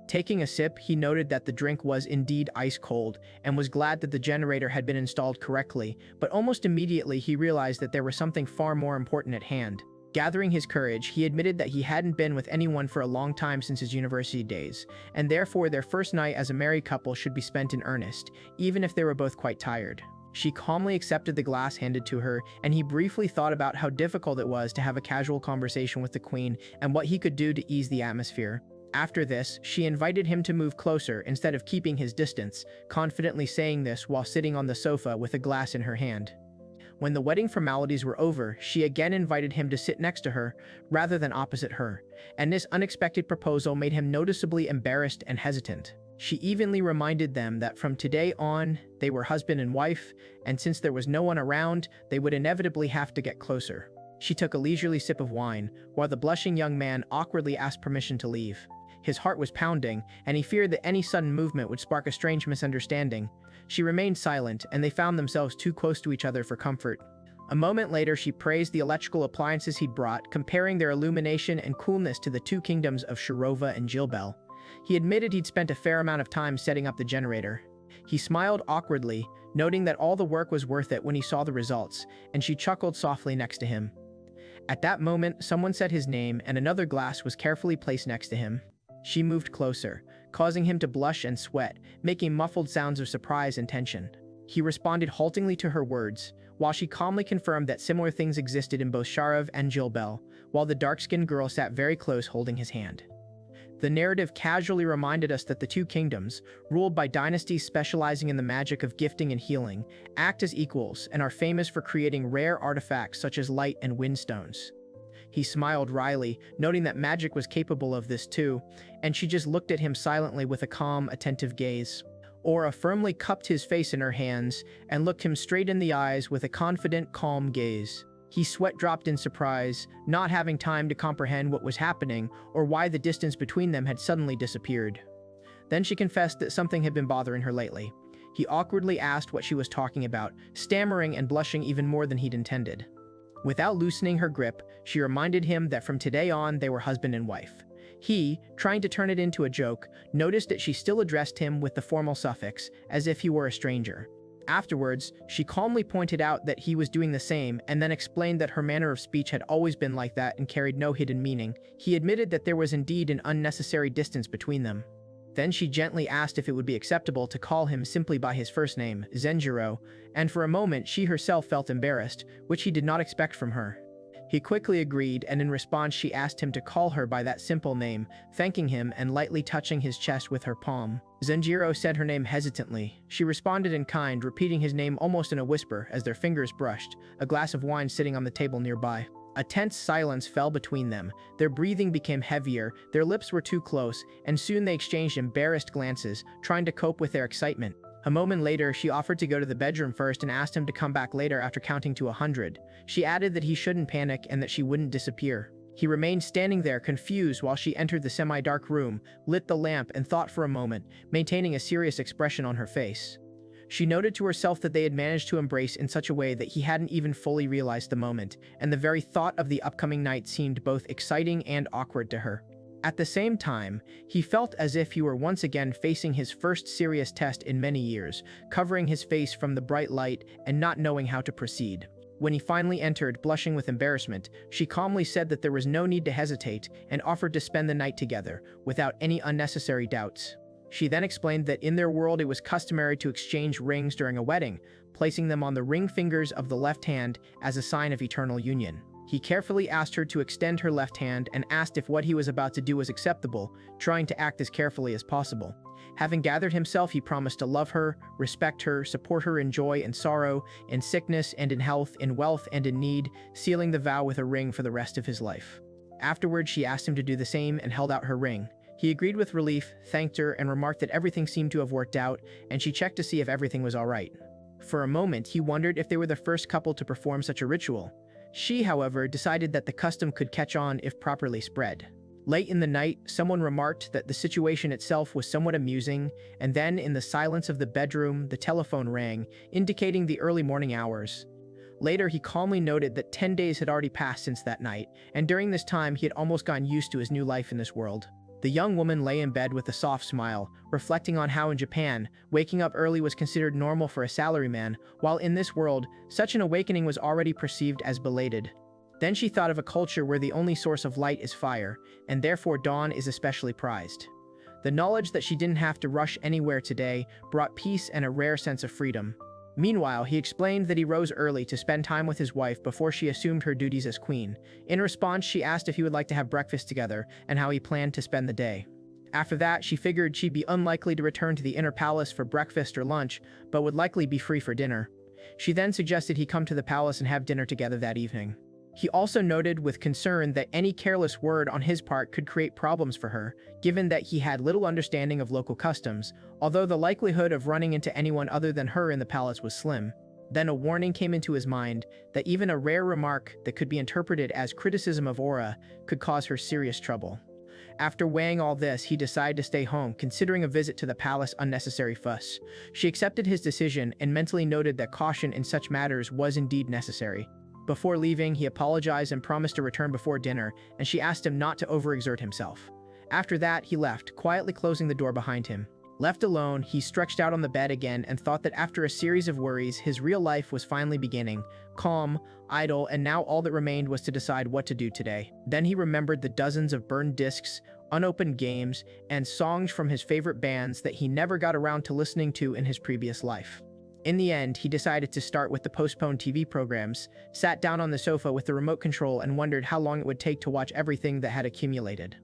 Taking a sip, he noted that the drink was indeed ice cold, and was glad that the generator had been installed correctly, but almost immediately he realized that there was something far more important at hand. Gathering his courage, he admitted that he hadn't been with anyone for a long time since his university days, and therefore their first night as a married couple should be spent in earnest, even if they were both quite tired. She calmly accepted the glass handed to her, and he briefly thought about how difficult it was to have a casual conversation with the queen and what he could do to ease the atmosphere. After this, she invited him to move closer instead of keeping his distance, confidently saying this while sitting on the sofa with a glass in her hand. When the wedding formalities were over, she again invited him to sit next to her, rather than opposite her, and this unexpected proposal made him noticeably embarrassed and hesitant. She evenly reminded them that from today on, they were husband and wife, and since there was no one around, they would inevitably have to get closer. She took a leisurely sip of wine, while the blushing young man awkwardly asked permission to leave. His heart was pounding, and he feared that any sudden movement would spark a strange misunderstanding. She remained silent, and they found themselves too close to each other for comfort. A moment later, she praised the electrical appliances he'd brought, comparing their illumination and coolness to the two kingdoms of Shirova and Jilbel. He admitted he'd spent a fair amount of time setting up the generator. He smiled awkwardly, noting that all the work was worth it when he saw the results, and she chuckled softly next to him. At that moment, someone said his name, and another glass was carefully placed next to him. She moved closer, causing him to blush and sweat, making muffled sounds of surprise and tension. He responded haltingly to her words, while she calmly confirmed that similar things existed in both Sharav and Jilbel, while the dark-skinned girl sat very close holding his hand. The narrative casually reminded us that the two kingdoms, ruled by dynasties specializing in the magic of gifting and healing, act as equals and are famous for creating rare artifacts such as light and wind stones. He smiled wryly, noting that magic was capable of this too, and she just looked at him silently with a calm, attentive gaze. Aura firmly cupped his face in her hands and looked him straight in the eyes with a confident, calm gaze. He sweat dropped in surprise, not having time to comprehend what was happening or why the distance between them had suddenly disappeared. Then she confessed that something had been bothering her lately. He awkwardly asked what she was talking about, stammering and blushing even more than he'd intended. Without loosening her grip, she reminded him that from today on they were husband and wife. He, trying to turn it into a joke, noticed that she still addressed him with the formal suffix, as if he were a stranger. Afterwards, she calmly pointed out that he was doing the same and then explained that her manner of speech had always been like that and carried no hidden meaning. He admitted that there was indeed an unnecessary distance between them. Then she gently asked if it would be acceptable to call him simply by his first name, Zenjiro, and for a moment she herself felt embarrassed, which he did not expect from her. He quickly agreed, and in response she asked him to call her by that simple name, thanking him and lightly touching his chest with her palm. Zenjiro said her name hesitantly. She responded in kind, repeating his name almost in a whisper as their fingers brushed, a glass of wine sitting on the table nearby. A tense silence fell between them. Their breathing became heavier, their lips were too close, and soon they exchanged embarrassed glances, trying to cope with their excitement. A moment later, she offered to go to the bedroom first and asked him to come back later after counting to 100. She added that he shouldn't panic and that she wouldn't disappear. He remained standing there, confused, while she entered the semi-dark room, lit the lamp, and thought for a moment, maintaining a serious expression on her face. She noted to herself that they had managed to embrace in such a way that he hadn't even fully realized the moment, and the very thought of the upcoming night seemed both exciting and awkward to her. At the same time, he felt as if he were once again facing his first serious test in many years, covering his face from the bright light and not knowing how to proceed. When he finally entered, blushing with embarrassment, she calmly said that there was no need to hesitate and offered to spend the night together, without any unnecessary doubts. She then explained that in their world it was customary to exchange rings during a wedding, placing them on the ring fingers of the left hand as a sign of eternal union. He carefully asked her to extend her left hand and asked if what he was about to do was acceptable, trying to act as carefully as possible. Having gathered himself, he promised to love her, respect her, support her in joy and sorrow, in sickness and in health, in wealth and in need, sealing the vow with a ring for the rest of his life. Afterwards, she asked him to do the same and held out her ring. He agreed with relief, thanked her, and remarked that everything seemed to have worked out, and she checked to see if everything was all right. For a moment, he wondered if they were the first couple to perform such a ritual. She, however, decided that the custom could catch on if properly spread. Late in the night, someone remarked that the situation itself was somewhat amusing, and then, in the silence of the bedroom, the telephone rang, indicating the early morning hours. Later, he calmly noted that 10 days had already passed since that night, and during this time he had almost gotten used to his new life in this world. The young woman lay in bed with a soft smile, reflecting on how in Japan, waking up early was considered normal for a salaryman, while in this world, such an awakening was already perceived as belated. Then she thought of a culture where the only source of light is fire, and therefore dawn is especially prized. The knowledge that she didn't have to rush anywhere today brought peace and a rare sense of freedom. Meanwhile, he explained that he rose early to spend time with his wife before she assumed her duties as queen. In response, she asked if he would like to have breakfast together and how he planned to spend the day. After that, she figured she'd be unlikely to return to the inner palace for breakfast or lunch, but would likely be free for dinner. She then suggested he come to the palace and have dinner together that evening. He also noted with concern that any careless word on his part could create problems for her, given that he had little understanding of local customs, although the likelihood of running into anyone other than her in the palace was slim. Then a warning came into his mind that even a rare remark that could be interpreted as criticism of Aura could cause her serious trouble. After weighing all this, he decided to stay home, considering a visit to the palace unnecessary fuss. She accepted his decision and mentally noted that caution in such matters was indeed necessary. Before leaving, he apologized and promised to return before dinner, and she asked him not to overexert himself. After that, he left, quietly closing the door behind him. Left alone, he stretched out on the bed again and thought that after a series of worries, his real life was finally beginning, calm, idle, and now all that remained was to decide what to do today. Then he remembered the dozens of burned discs, unopened games, and songs from his favorite bands that he never got around to listening to in his previous life. In the end, he decided to start with the postponed TV programs, sat down on the sofa with the remote control and wondered how long it would take to watch everything that had accumulated.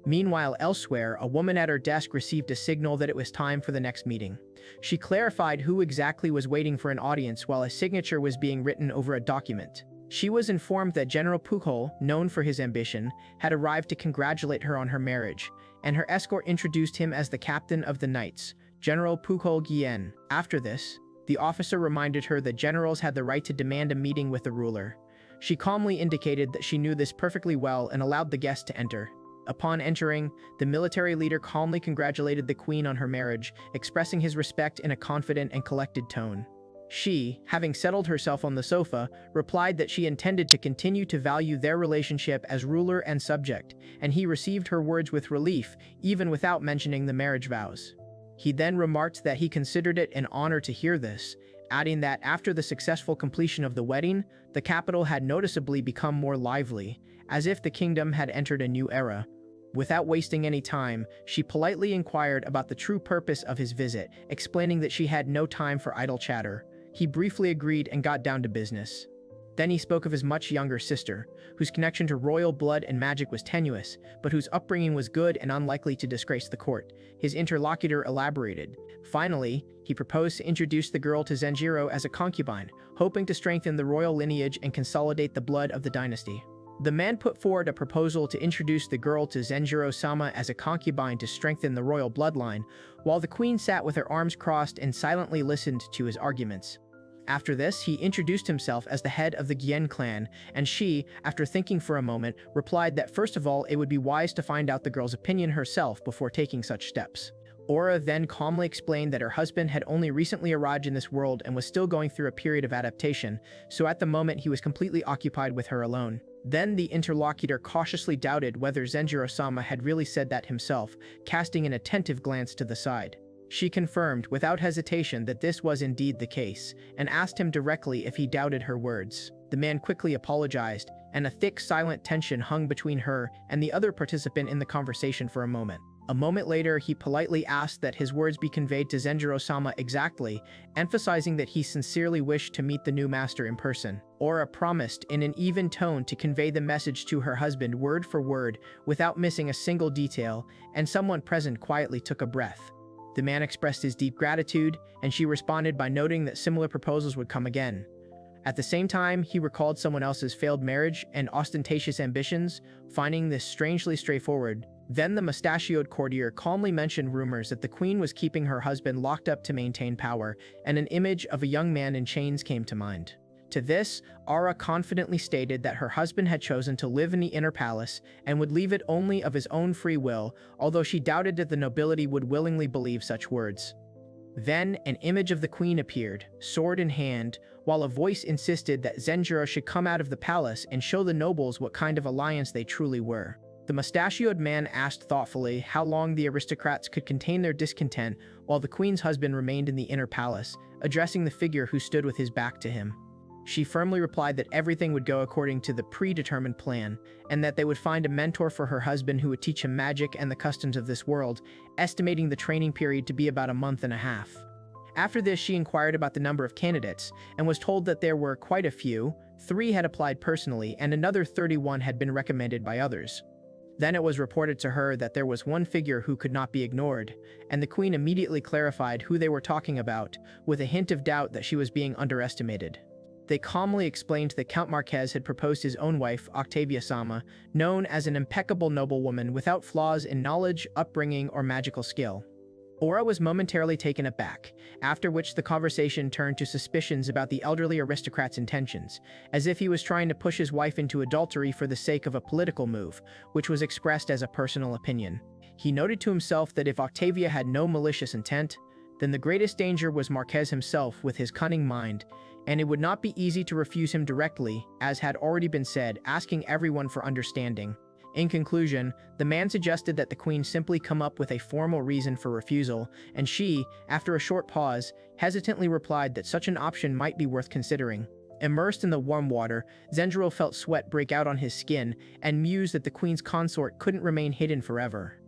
Meanwhile, elsewhere, a woman at her desk received a signal that it was time for the next meeting. She clarified who exactly was waiting for an audience while a signature was being written over a document. She was informed that General Pukhol, known for his ambition, had arrived to congratulate her on her marriage, and her escort introduced him as the captain of the knights, General Pukhol Gien. After this, the officer reminded her that generals had the right to demand a meeting with the ruler. She calmly indicated that she knew this perfectly well and allowed the guest to enter. Upon entering, the military leader calmly congratulated the queen on her marriage, expressing his respect in a confident and collected tone. She, having settled herself on the sofa, replied that she intended to continue to value their relationship as ruler and subject, and he received her words with relief, even without mentioning the marriage vows. He then remarked that he considered it an honor to hear this, adding that after the successful completion of the wedding, the capital had noticeably become more lively, as if the kingdom had entered a new era. Without wasting any time, she politely inquired about the true purpose of his visit, explaining that she had no time for idle chatter. He briefly agreed and got down to business. Then he spoke of his much younger sister, whose connection to royal blood and magic was tenuous, but whose upbringing was good and unlikely to disgrace the court. His interlocutor elaborated. Finally, he proposed to introduce the girl to Zenjiro as a concubine, hoping to strengthen the royal lineage and consolidate the blood of the dynasty. The man put forward a proposal to introduce the girl to Zenjiro-sama as a concubine to strengthen the royal bloodline, while the queen sat with her arms crossed and silently listened to his arguments. After this, he introduced himself as the head of the Gien clan, and she, after thinking for a moment, replied that first of all it would be wise to find out the girl's opinion herself before taking such steps. Aura then calmly explained that her husband had only recently arrived in this world and was still going through a period of adaptation, so at the moment he was completely occupied with her alone. Then the interlocutor cautiously doubted whether Zenjiro-sama had really said that himself, casting an attentive glance to the side. She confirmed without hesitation that this was indeed the case, and asked him directly if he doubted her words. The man quickly apologized, and a thick silent tension hung between her and the other participant in the conversation for a moment. A moment later, he politely asked that his words be conveyed to Zenjiro-sama exactly, emphasizing that he sincerely wished to meet the new master in person. Aura promised in an even tone to convey the message to her husband word for word, without missing a single detail, and someone present quietly took a breath. The man expressed his deep gratitude, and she responded by noting that similar proposals would come again. At the same time, he recalled someone else's failed marriage and ostentatious ambitions, finding this strangely straightforward. Then the mustachioed courtier calmly mentioned rumors that the queen was keeping her husband locked up to maintain power, and an image of a young man in chains came to mind. To this, Aura confidently stated that her husband had chosen to live in the inner palace and would leave it only of his own free will, although she doubted that the nobility would willingly believe such words. Then an image of the queen appeared, sword in hand, while a voice insisted that Zenjiro should come out of the palace and show the nobles what kind of alliance they truly were. The mustachioed man asked thoughtfully how long the aristocrats could contain their discontent while the queen's husband remained in the inner palace, addressing the figure who stood with his back to him. She firmly replied that everything would go according to the predetermined plan, and that they would find a mentor for her husband who would teach him magic and the customs of this world, estimating the training period to be about a month and a half. After this, she inquired about the number of candidates and was told that there were quite a few. 3 had applied personally and another 31 had been recommended by others. Then it was reported to her that there was one figure who could not be ignored, and the queen immediately clarified who they were talking about, with a hint of doubt that she was being underestimated. They calmly explained that Count Marquez had proposed his own wife, Octavia-sama, known as an impeccable noblewoman without flaws in knowledge, upbringing, or magical skill. Aura was momentarily taken aback, after which the conversation turned to suspicions about the elderly aristocrat's intentions, as if he was trying to push his wife into adultery for the sake of a political move, which was expressed as a personal opinion. He noted to himself that if Octavia had no malicious intent, then the greatest danger was Marquez himself with his cunning mind, and it would not be easy to refuse him directly, as had already been said, asking everyone for understanding. In conclusion, the man suggested that the queen simply come up with a formal reason for refusal, and she, after a short pause, hesitantly replied that such an option might be worth considering. Immersed in the warm water, Zenjiro felt sweat break out on his skin and mused that the queen's consort couldn't remain hidden forever.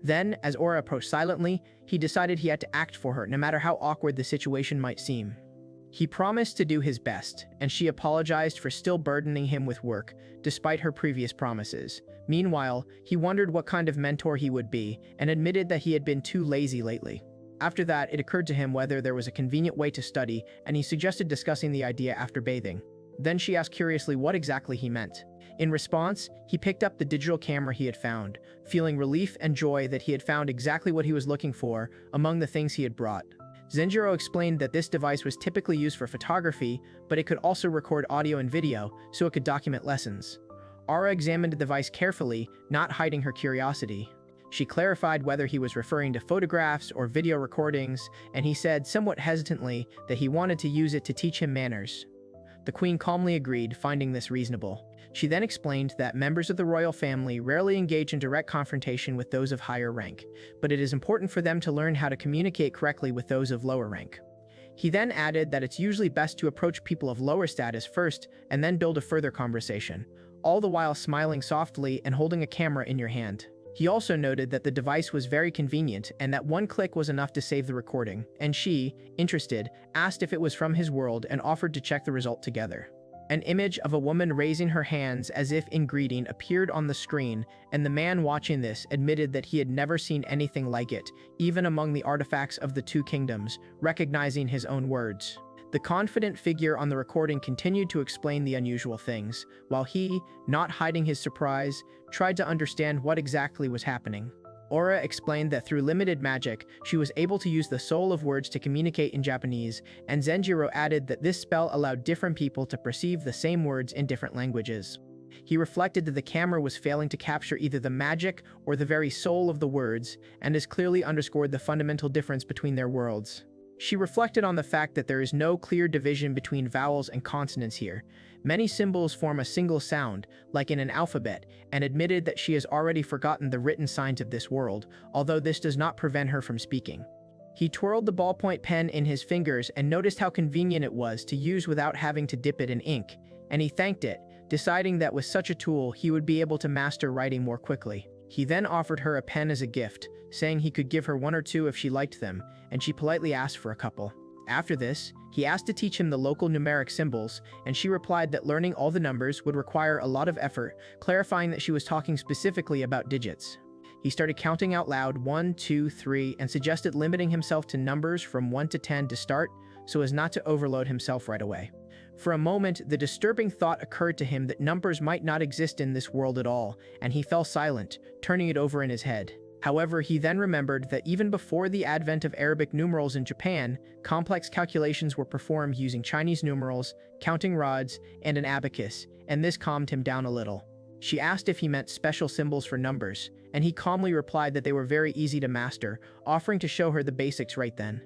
Then, as Aura approached silently, he decided he had to act for her, no matter how awkward the situation might seem. He promised to do his best, and she apologized for still burdening him with work, despite her previous promises. Meanwhile, he wondered what kind of mentor he would be, and admitted that he had been too lazy lately. After that, it occurred to him whether there was a convenient way to study, and he suggested discussing the idea after bathing. Then she asked curiously what exactly he meant. In response, he picked up the digital camera he had found, feeling relief and joy that he had found exactly what he was looking for among the things he had brought. Zenjiro explained that this device was typically used for photography, but it could also record audio and video, so it could document lessons. Aura examined the device carefully, not hiding her curiosity. She clarified whether he was referring to photographs or video recordings, and he said somewhat hesitantly that he wanted to use it to teach him manners. The queen calmly agreed, finding this reasonable. She then explained that members of the royal family rarely engage in direct confrontation with those of higher rank, but it is important for them to learn how to communicate correctly with those of lower rank. He then added that it's usually best to approach people of lower status first and then build a further conversation, all the while smiling softly and holding a camera in your hand. He also noted that the device was very convenient and that one click was enough to save the recording, and she, interested, asked if it was from his world and offered to check the result together. An image of a woman raising her hands as if in greeting appeared on the screen, and the man watching this admitted that he had never seen anything like it, even among the artifacts of the two kingdoms, recognizing his own words. The confident figure on the recording continued to explain the unusual things, while he, not hiding his surprise, tried to understand what exactly was happening. Aura explained that through limited magic, she was able to use the soul of words to communicate in Japanese, and Zenjiro added that this spell allowed different people to perceive the same words in different languages. He reflected that the camera was failing to capture either the magic or the very soul of the words, and has clearly underscored the fundamental difference between their worlds. She reflected on the fact that there is no clear division between vowels and consonants here. Many symbols form a single sound, like in an alphabet, and admitted that she has already forgotten the written signs of this world, although this does not prevent her from speaking. He twirled the ballpoint pen in his fingers and noticed how convenient it was to use without having to dip it in ink, and he thanked it, deciding that with such a tool he would be able to master writing more quickly. He then offered her a pen as a gift, saying he could give her 1 or 2 if she liked them, and she politely asked for a couple. After this, he asked to teach him the local numeric symbols, and she replied that learning all the numbers would require a lot of effort, clarifying that she was talking specifically about digits. He started counting out loud 1, 2, 3, and suggested limiting himself to numbers from 1 to 10 to start, so as not to overload himself right away. For a moment, the disturbing thought occurred to him that numbers might not exist in this world at all, and he fell silent, turning it over in his head. However, he then remembered that even before the advent of Arabic numerals in Japan, complex calculations were performed using Chinese numerals, counting rods, and an abacus, and this calmed him down a little. She asked if he meant special symbols for numbers, and he calmly replied that they were very easy to master, offering to show her the basics right then.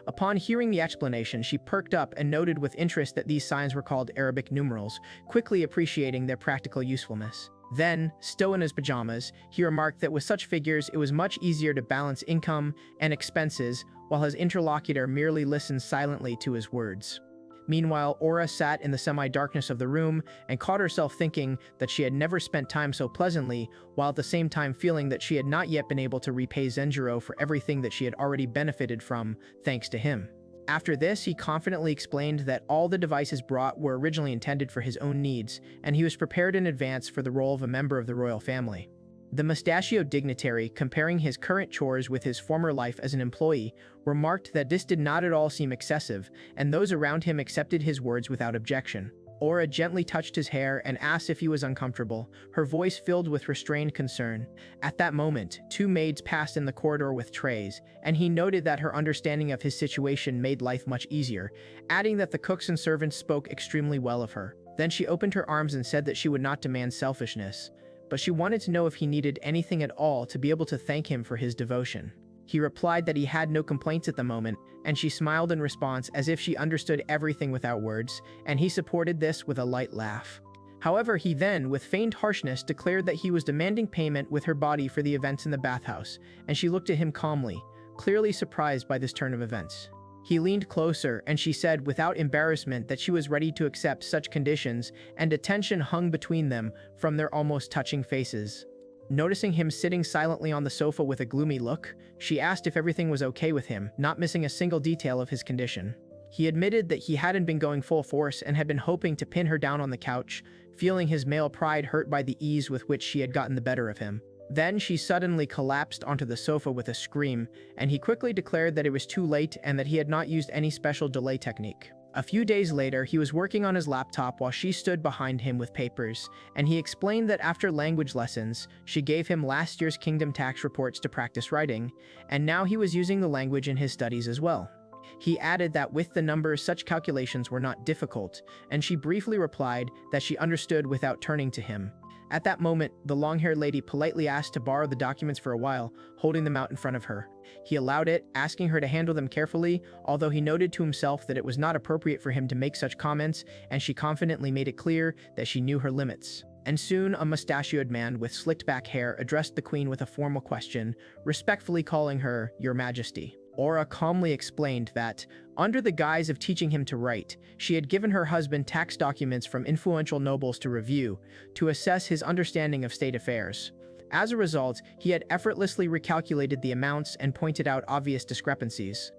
Upon hearing the explanation, she perked up and noted with interest that these signs were called Arabic numerals, quickly appreciating their practical usefulness. Then, still in his pajamas, he remarked that with such figures it was much easier to balance income and expenses, while his interlocutor merely listened silently to his words. Meanwhile, Aura sat in the semi-darkness of the room and caught herself thinking that she had never spent time so pleasantly, while at the same time feeling that she had not yet been able to repay Zenjiro for everything that she had already benefited from, thanks to him. After this, he confidently explained that all the devices brought were originally intended for his own needs, and he was prepared in advance for the role of a member of the royal family. The mustachioed dignitary, comparing his current chores with his former life as an employee, remarked that this did not at all seem excessive, and those around him accepted his words without objection. Aura gently touched his hair and asked if he was uncomfortable, her voice filled with restrained concern. At that moment, two maids passed in the corridor with trays, and he noted that her understanding of his situation made life much easier, adding that the cooks and servants spoke extremely well of her. Then she opened her arms and said that she would not demand selfishness, but she wanted to know if he needed anything at all to be able to thank him for his devotion. He replied that he had no complaints at the moment, and she smiled in response as if she understood everything without words, and he supported this with a light laugh. However, he then, with feigned harshness, declared that he was demanding payment with her body for the events in the bathhouse, and she looked at him calmly, clearly surprised by this turn of events. He leaned closer, and she said without embarrassment that she was ready to accept such conditions, and a tension hung between them from their almost touching faces. Noticing him sitting silently on the sofa with a gloomy look, she asked if everything was okay with him, not missing a single detail of his condition. He admitted that he hadn't been going full force and had been hoping to pin her down on the couch, feeling his male pride hurt by the ease with which she had gotten the better of him. Then she suddenly collapsed onto the sofa with a scream, and he quickly declared that it was too late and that he had not used any special delay technique. A few days later, he was working on his laptop while she stood behind him with papers, and he explained that after language lessons, she gave him last year's kingdom tax reports to practice writing, and now he was using the language in his studies as well. He added that with the numbers, such calculations were not difficult, and she briefly replied that she understood without turning to him. At that moment, the long-haired lady politely asked to borrow the documents for a while, holding them out in front of her. He allowed it, asking her to handle them carefully, although he noted to himself that it was not appropriate for him to make such comments, and she confidently made it clear that she knew her limits. And soon, a mustachioed man with slicked-back hair addressed the queen with a formal question, respectfully calling her Your Majesty. Aura calmly explained that, under the guise of teaching him to write, she had given her husband tax documents from influential nobles to review, to assess his understanding of state affairs. As a result, he had effortlessly recalculated the amounts and pointed out obvious discrepancies.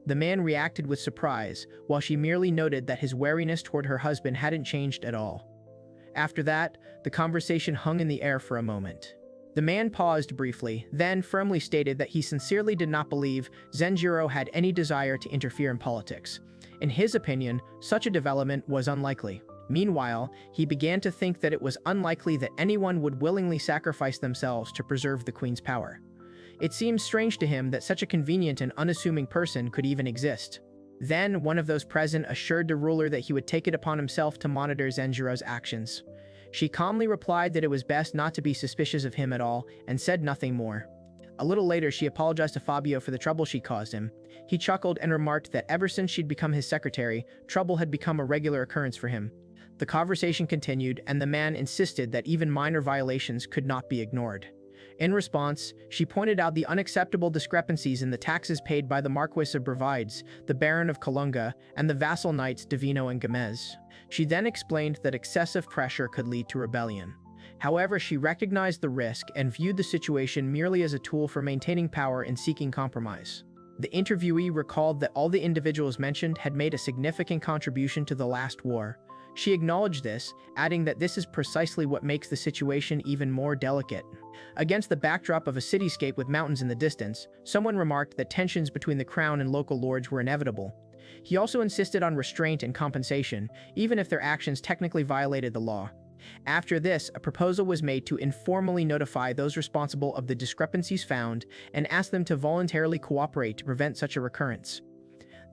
The man reacted with surprise, while she merely noted that his wariness toward her husband hadn't changed at all. After that, the conversation hung in the air for a moment. The man paused briefly, then firmly stated that he sincerely did not believe Zenjiro had any desire to interfere in politics. In his opinion, such a development was unlikely. Meanwhile, he began to think that it was unlikely that anyone would willingly sacrifice themselves to preserve the queen's power. It seemed strange to him that such a convenient and unassuming person could even exist. Then, one of those present assured the ruler that he would take it upon himself to monitor Zenjiro's actions. She calmly replied that it was best not to be suspicious of him at all, and said nothing more. A little later, she apologized to Fabio for the trouble she caused him. He chuckled and remarked that ever since she'd become his secretary, trouble had become a regular occurrence for him. The conversation continued, and the man insisted that even minor violations could not be ignored. In response, she pointed out the unacceptable discrepancies in the taxes paid by the Marquis of Bravides, the Baron of Colunga, and the vassal knights Divino and Gomez. She then explained that excessive pressure could lead to rebellion. However, she recognized the risk and viewed the situation merely as a tool for maintaining power and seeking compromise. The interviewee recalled that all the individuals mentioned had made a significant contribution to the last war. She acknowledged this, adding that this is precisely what makes the situation even more delicate. Against the backdrop of a cityscape with mountains in the distance, someone remarked that tensions between the crown and local lords were inevitable. He also insisted on restraint and compensation, even if their actions technically violated the law. After this, a proposal was made to informally notify those responsible of the discrepancies found and ask them to voluntarily cooperate to prevent such a recurrence.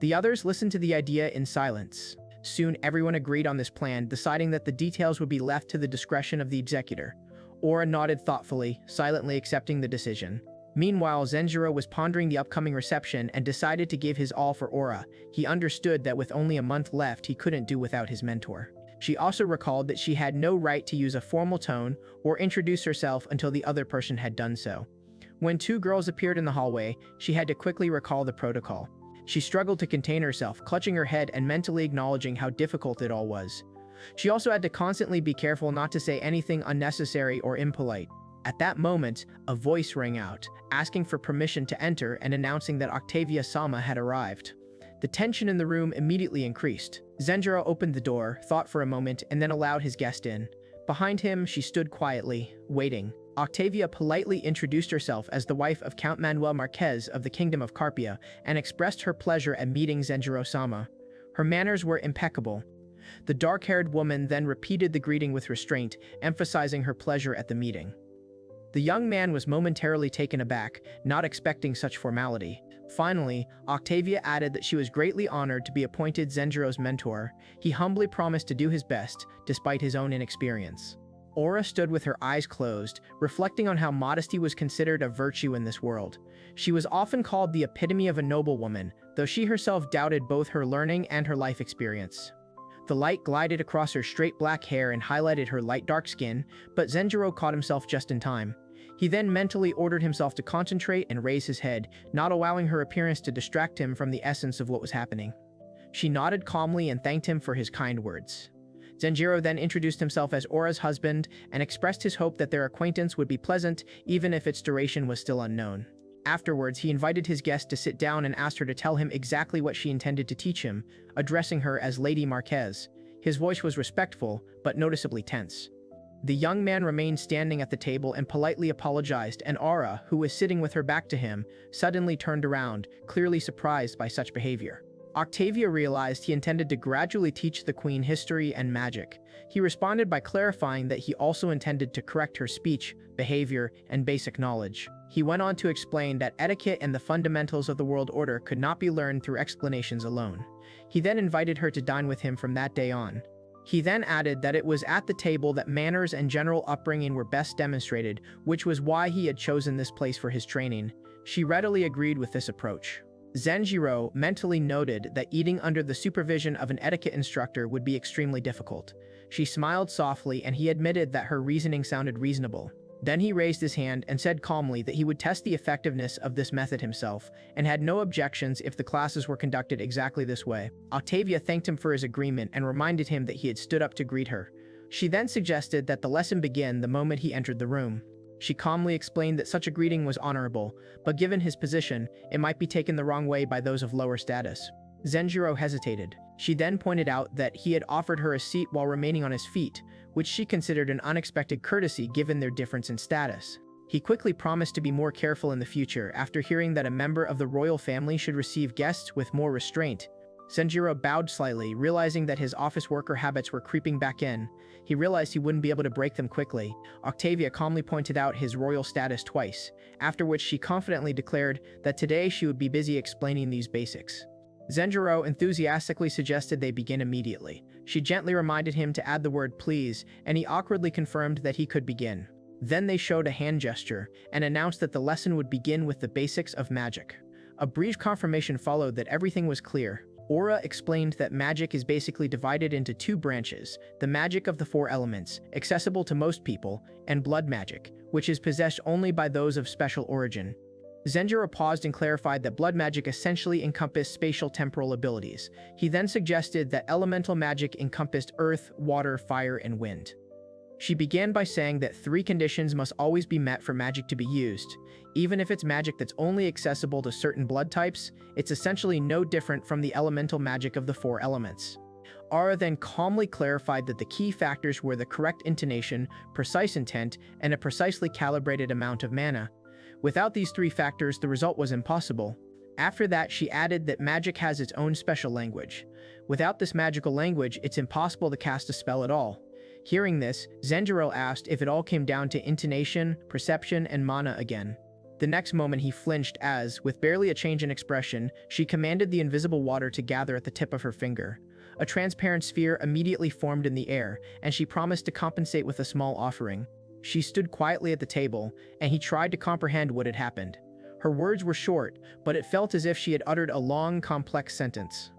The others listened to the idea in silence. Soon, everyone agreed on this plan, deciding that the details would be left to the discretion of the executor. Aura nodded thoughtfully, silently accepting the decision. Meanwhile, Zenjiro was pondering the upcoming reception and decided to give his all for Aura. He understood that with only a month left, he couldn't do without his mentor. She also recalled that she had no right to use a formal tone or introduce herself until the other person had done so. When two girls appeared in the hallway, she had to quickly recall the protocol. She struggled to contain herself, clutching her head and mentally acknowledging how difficult it all was. She also had to constantly be careful not to say anything unnecessary or impolite. At that moment, a voice rang out, asking for permission to enter and announcing that Octavia Sama had arrived. The tension in the room immediately increased. Zenjiro opened the door, thought for a moment, and then allowed his guest in. Behind him, she stood quietly, waiting. Octavia politely introduced herself as the wife of Count Manuel Marquez of the Kingdom of Carpia and expressed her pleasure at meeting Zenjiro-sama. Her manners were impeccable. The dark-haired woman then repeated the greeting with restraint, emphasizing her pleasure at the meeting. The young man was momentarily taken aback, not expecting such formality. Finally, Octavia added that she was greatly honored to be appointed Zenjiro's mentor. He humbly promised to do his best, despite his own inexperience. Aura stood with her eyes closed, reflecting on how modesty was considered a virtue in this world. She was often called the epitome of a noble woman, though she herself doubted both her learning and her life experience. The light glided across her straight black hair and highlighted her light dark skin, but Zenjiro caught himself just in time. He then mentally ordered himself to concentrate and raise his head, not allowing her appearance to distract him from the essence of what was happening. She nodded calmly and thanked him for his kind words. Zenjiro then introduced himself as Aura's husband and expressed his hope that their acquaintance would be pleasant, even if its duration was still unknown. Afterwards, he invited his guest to sit down and asked her to tell him exactly what she intended to teach him, addressing her as Lady Marquez. His voice was respectful, but noticeably tense. The young man remained standing at the table and politely apologized, and Aura, who was sitting with her back to him, suddenly turned around, clearly surprised by such behavior. Octavia realized he intended to gradually teach the queen history and magic. He responded by clarifying that he also intended to correct her speech, behavior, and basic knowledge. He went on to explain that etiquette and the fundamentals of the world order could not be learned through explanations alone. He then invited her to dine with him from that day on. He then added that it was at the table that manners and general upbringing were best demonstrated, which was why he had chosen this place for his training. She readily agreed with this approach. Zenjiro mentally noted that eating under the supervision of an etiquette instructor would be extremely difficult. She smiled softly and he admitted that her reasoning sounded reasonable. Then he raised his hand and said calmly that he would test the effectiveness of this method himself, and had no objections if the classes were conducted exactly this way. Octavia thanked him for his agreement and reminded him that he had stood up to greet her. She then suggested that the lesson begin the moment he entered the room. She calmly explained that such a greeting was honorable, but given his position, it might be taken the wrong way by those of lower status. Zenjiro hesitated. She then pointed out that he had offered her a seat while remaining on his feet, which she considered an unexpected courtesy given their difference in status. He quickly promised to be more careful in the future after hearing that a member of the royal family should receive guests with more restraint. Zenjiro bowed slightly, realizing that his office worker habits were creeping back in. He realized he wouldn't be able to break them quickly. Octavia calmly pointed out his royal status twice, after which she confidently declared that today she would be busy explaining these basics. Zenjiro enthusiastically suggested they begin immediately. She gently reminded him to add the word please, and he awkwardly confirmed that he could begin. Then they showed a hand gesture and announced that the lesson would begin with the basics of magic. A brief confirmation followed that everything was clear. Aura explained that magic is basically divided into two branches: the magic of the four elements, accessible to most people, and blood magic, which is possessed only by those of special origin. Zenjiro paused and clarified that blood magic essentially encompassed spatial temporal abilities. He then suggested that elemental magic encompassed earth, water, fire, and wind. She began by saying that three conditions must always be met for magic to be used. Even if it's magic that's only accessible to certain blood types, it's essentially no different from the elemental magic of the four elements. Aura then calmly clarified that the key factors were the correct intonation, precise intent, and a precisely calibrated amount of mana. Without these three factors, the result was impossible. After that, she added that magic has its own special language. Without this magical language, it's impossible to cast a spell at all. Hearing this, Zenjiro asked if it all came down to intonation, perception, and mana again. The next moment he flinched as, with barely a change in expression, she commanded the invisible water to gather at the tip of her finger. A transparent sphere immediately formed in the air, and she promised to compensate with a small offering. She stood quietly at the table, and he tried to comprehend what had happened. Her words were short, but it felt as if she had uttered a long, complex sentence.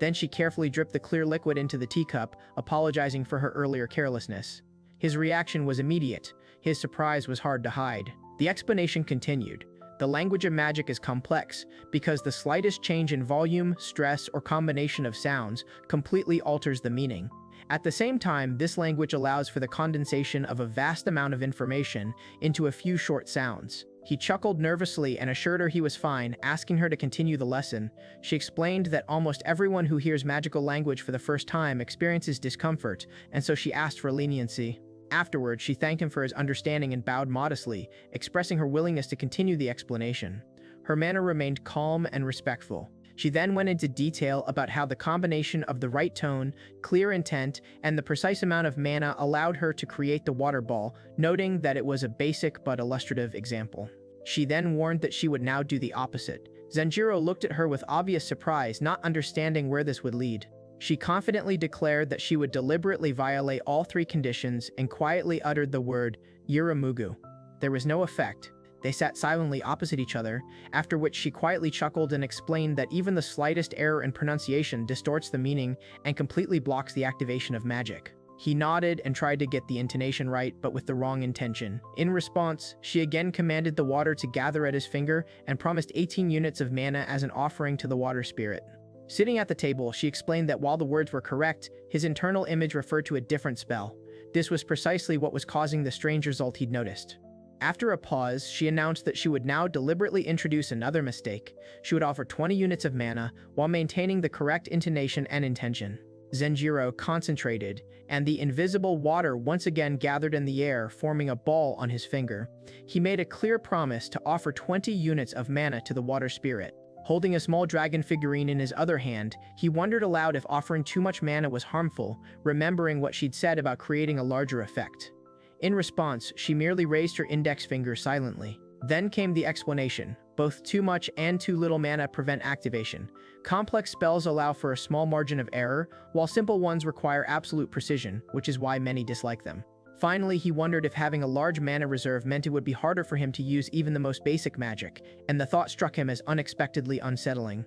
Then she carefully dripped the clear liquid into the teacup, apologizing for her earlier carelessness. His reaction was immediate. His surprise was hard to hide. The explanation continued. The language of magic is complex because the slightest change in volume, stress, or combination of sounds completely alters the meaning. At the same time, this language allows for the condensation of a vast amount of information into a few short sounds. He chuckled nervously and assured her he was fine, asking her to continue the lesson. She explained that almost everyone who hears magical language for the first time experiences discomfort, and so she asked for leniency. Afterwards, she thanked him for his understanding and bowed modestly, expressing her willingness to continue the explanation. Her manner remained calm and respectful. She then went into detail about how the combination of the right tone, clear intent, and the precise amount of mana allowed her to create the water ball, noting that it was a basic but illustrative example. She then warned that she would now do the opposite. Zenjiro looked at her with obvious surprise, not understanding where this would lead. She confidently declared that she would deliberately violate all three conditions and quietly uttered the word, Yuramugu. There was no effect. They sat silently opposite each other, after which she quietly chuckled and explained that even the slightest error in pronunciation distorts the meaning and completely blocks the activation of magic. He nodded and tried to get the intonation right, but with the wrong intention. In response, she again commanded the water to gather at his finger and promised 18 units of mana as an offering to the water spirit. Sitting at the table, she explained that while the words were correct, his internal image referred to a different spell. This was precisely what was causing the strange result he'd noticed. After a pause, she announced that she would now deliberately introduce another mistake. She would offer 20 units of mana while maintaining the correct intonation and intention. Zenjiro concentrated, and the invisible water once again gathered in the air, forming a ball on his finger. He made a clear promise to offer 20 units of mana to the water spirit. Holding a small dragon figurine in his other hand, he wondered aloud if offering too much mana was harmful, remembering what she'd said about creating a larger effect. In response, she merely raised her index finger silently. Then came the explanation. Both too much and too little mana prevent activation. Complex spells allow for a small margin of error, while simple ones require absolute precision, which is why many dislike them. Finally, he wondered if having a large mana reserve meant it would be harder for him to use even the most basic magic, and the thought struck him as unexpectedly unsettling.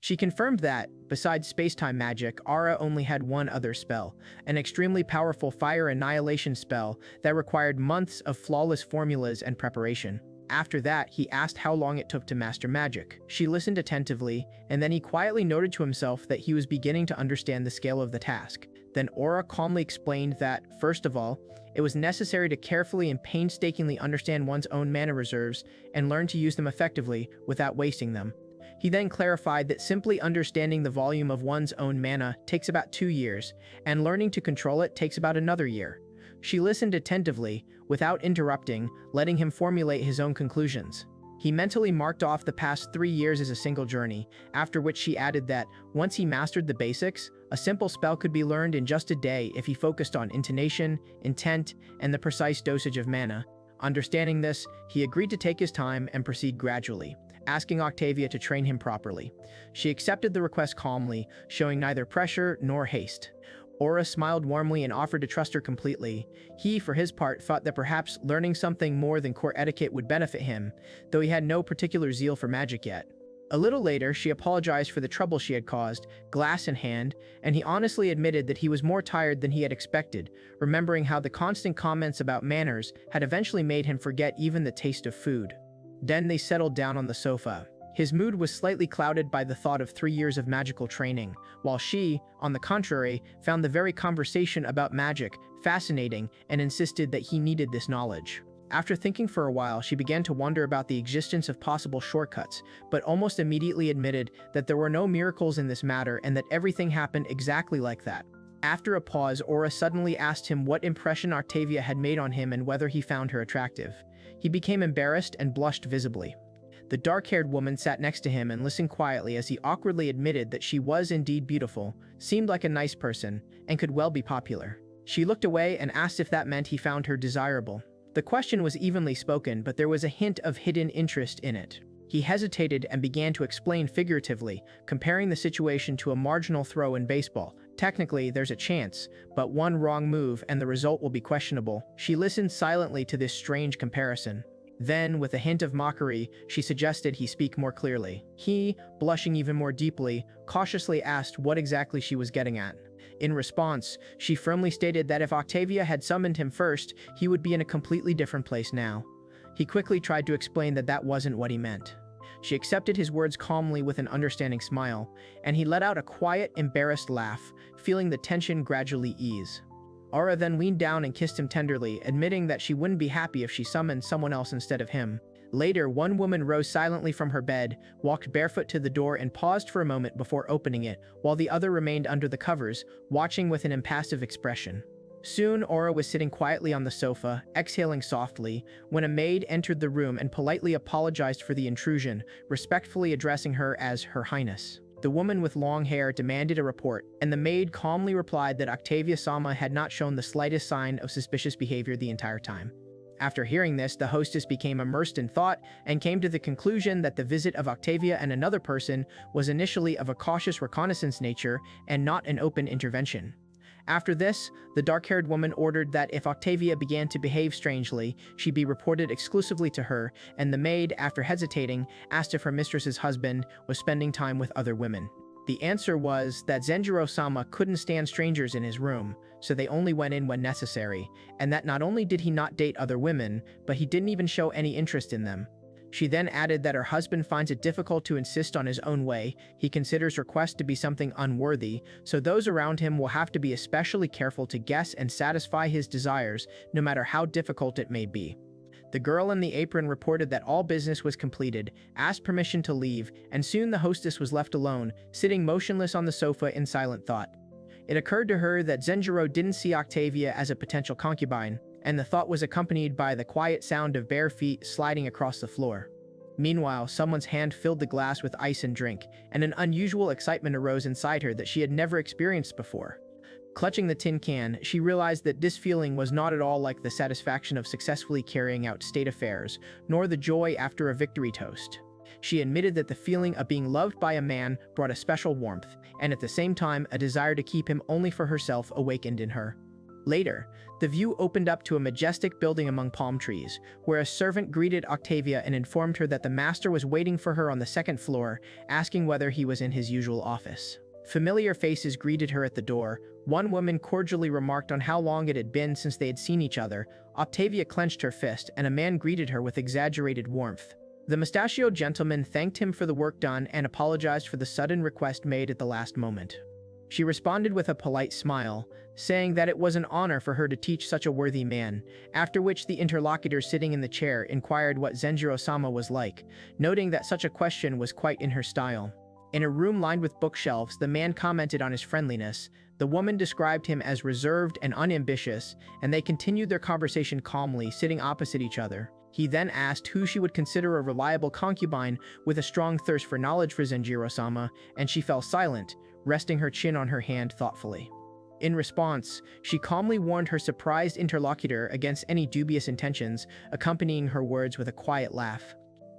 She confirmed that, besides space-time magic, Aura only had one other spell, an extremely powerful fire annihilation spell that required months of flawless formulas and preparation. After that, he asked how long it took to master magic. She listened attentively, and then he quietly noted to himself that he was beginning to understand the scale of the task. Then Aura calmly explained that, first of all, it was necessary to carefully and painstakingly understand one's own mana reserves and learn to use them effectively without wasting them. He then clarified that simply understanding the volume of one's own mana takes about 2 years, and learning to control it takes about another year. She listened attentively, without interrupting, letting him formulate his own conclusions. He mentally marked off the past 3 years as a single journey, after which she added that, once he mastered the basics, a simple spell could be learned in just a day if he focused on intonation, intent, and the precise dosage of mana. Understanding this, he agreed to take his time and proceed gradually, asking Octavia to train him properly. She accepted the request calmly, showing neither pressure nor haste. Aura smiled warmly and offered to trust her completely. He, for his part, thought that perhaps learning something more than court etiquette would benefit him, though he had no particular zeal for magic yet. A little later, she apologized for the trouble she had caused, glass in hand, and he honestly admitted that he was more tired than he had expected, remembering how the constant comments about manners had eventually made him forget even the taste of food. Then they settled down on the sofa. His mood was slightly clouded by the thought of 3 years of magical training, while she, on the contrary, found the very conversation about magic fascinating and insisted that he needed this knowledge. After thinking for a while, she began to wonder about the existence of possible shortcuts, but almost immediately admitted that there were no miracles in this matter and that everything happened exactly like that. After a pause, Aura suddenly asked him what impression Octavia had made on him and whether he found her attractive. He became embarrassed and blushed visibly. The dark-haired woman sat next to him and listened quietly as he awkwardly admitted that she was indeed beautiful, seemed like a nice person, and could well be popular. She looked away and asked if that meant he found her desirable. The question was evenly spoken, but there was a hint of hidden interest in it. He hesitated and began to explain figuratively, comparing the situation to a marginal throw in baseball. Technically, there's a chance, but one wrong move and the result will be questionable. She listened silently to this strange comparison. Then, with a hint of mockery, she suggested he speak more clearly. He, blushing even more deeply, cautiously asked what exactly she was getting at. In response, she firmly stated that if Octavia had summoned him first, he would be in a completely different place now. He quickly tried to explain that that wasn't what he meant. She accepted his words calmly with an understanding smile, and he let out a quiet, embarrassed laugh, feeling the tension gradually ease. Aura then leaned down and kissed him tenderly, admitting that she wouldn't be happy if she summoned someone else instead of him. Later, one woman rose silently from her bed, walked barefoot to the door and paused for a moment before opening it, while the other remained under the covers, watching with an impassive expression. Soon, Aura was sitting quietly on the sofa, exhaling softly, when a maid entered the room and politely apologized for the intrusion, respectfully addressing her as Her Highness. The woman with long hair demanded a report, and the maid calmly replied that Octavia-sama had not shown the slightest sign of suspicious behavior the entire time. After hearing this, the hostess became immersed in thought and came to the conclusion that the visit of Octavia and another person was initially of a cautious reconnaissance nature and not an open intervention. After this, the dark-haired woman ordered that if Octavia began to behave strangely, she be reported exclusively to her, and the maid, after hesitating, asked if her mistress's husband was spending time with other women. The answer was that Zenjiro-sama couldn't stand strangers in his room, so they only went in when necessary, and that not only did he not date other women, but he didn't even show any interest in them. She then added that her husband finds it difficult to insist on his own way, he considers requests to be something unworthy, so those around him will have to be especially careful to guess and satisfy his desires, no matter how difficult it may be. The girl in the apron reported that all business was completed, asked permission to leave, and soon the hostess was left alone, sitting motionless on the sofa in silent thought. It occurred to her that Zenjiro didn't see Octavia as a potential concubine, and the thought was accompanied by the quiet sound of bare feet sliding across the floor. Meanwhile, someone's hand filled the glass with ice and drink, and an unusual excitement arose inside her that she had never experienced before. Clutching the tin can, she realized that this feeling was not at all like the satisfaction of successfully carrying out state affairs, nor the joy after a victory toast. She admitted that the feeling of being loved by a man brought a special warmth, and at the same time, a desire to keep him only for herself awakened in her. Later, the view opened up to a majestic building among palm trees, where a servant greeted Octavia and informed her that the master was waiting for her on the second floor, asking whether he was in his usual office. Familiar faces greeted her at the door. One woman cordially remarked on how long it had been since they had seen each other. Octavia clenched her fist, and a man greeted her with exaggerated warmth. The mustachioed gentleman thanked him for the work done and apologized for the sudden request made at the last moment. She responded with a polite smile, saying that it was an honor for her to teach such a worthy man, after which the interlocutor sitting in the chair inquired what Zenjiro-sama was like, noting that such a question was quite in her style. In a room lined with bookshelves, the man commented on his friendliness. The woman described him as reserved and unambitious, and they continued their conversation calmly, sitting opposite each other. He then asked who she would consider a reliable concubine with a strong thirst for knowledge for Zenjiro-sama, and she fell silent, resting her chin on her hand thoughtfully. In response, she calmly warned her surprised interlocutor against any dubious intentions, accompanying her words with a quiet laugh.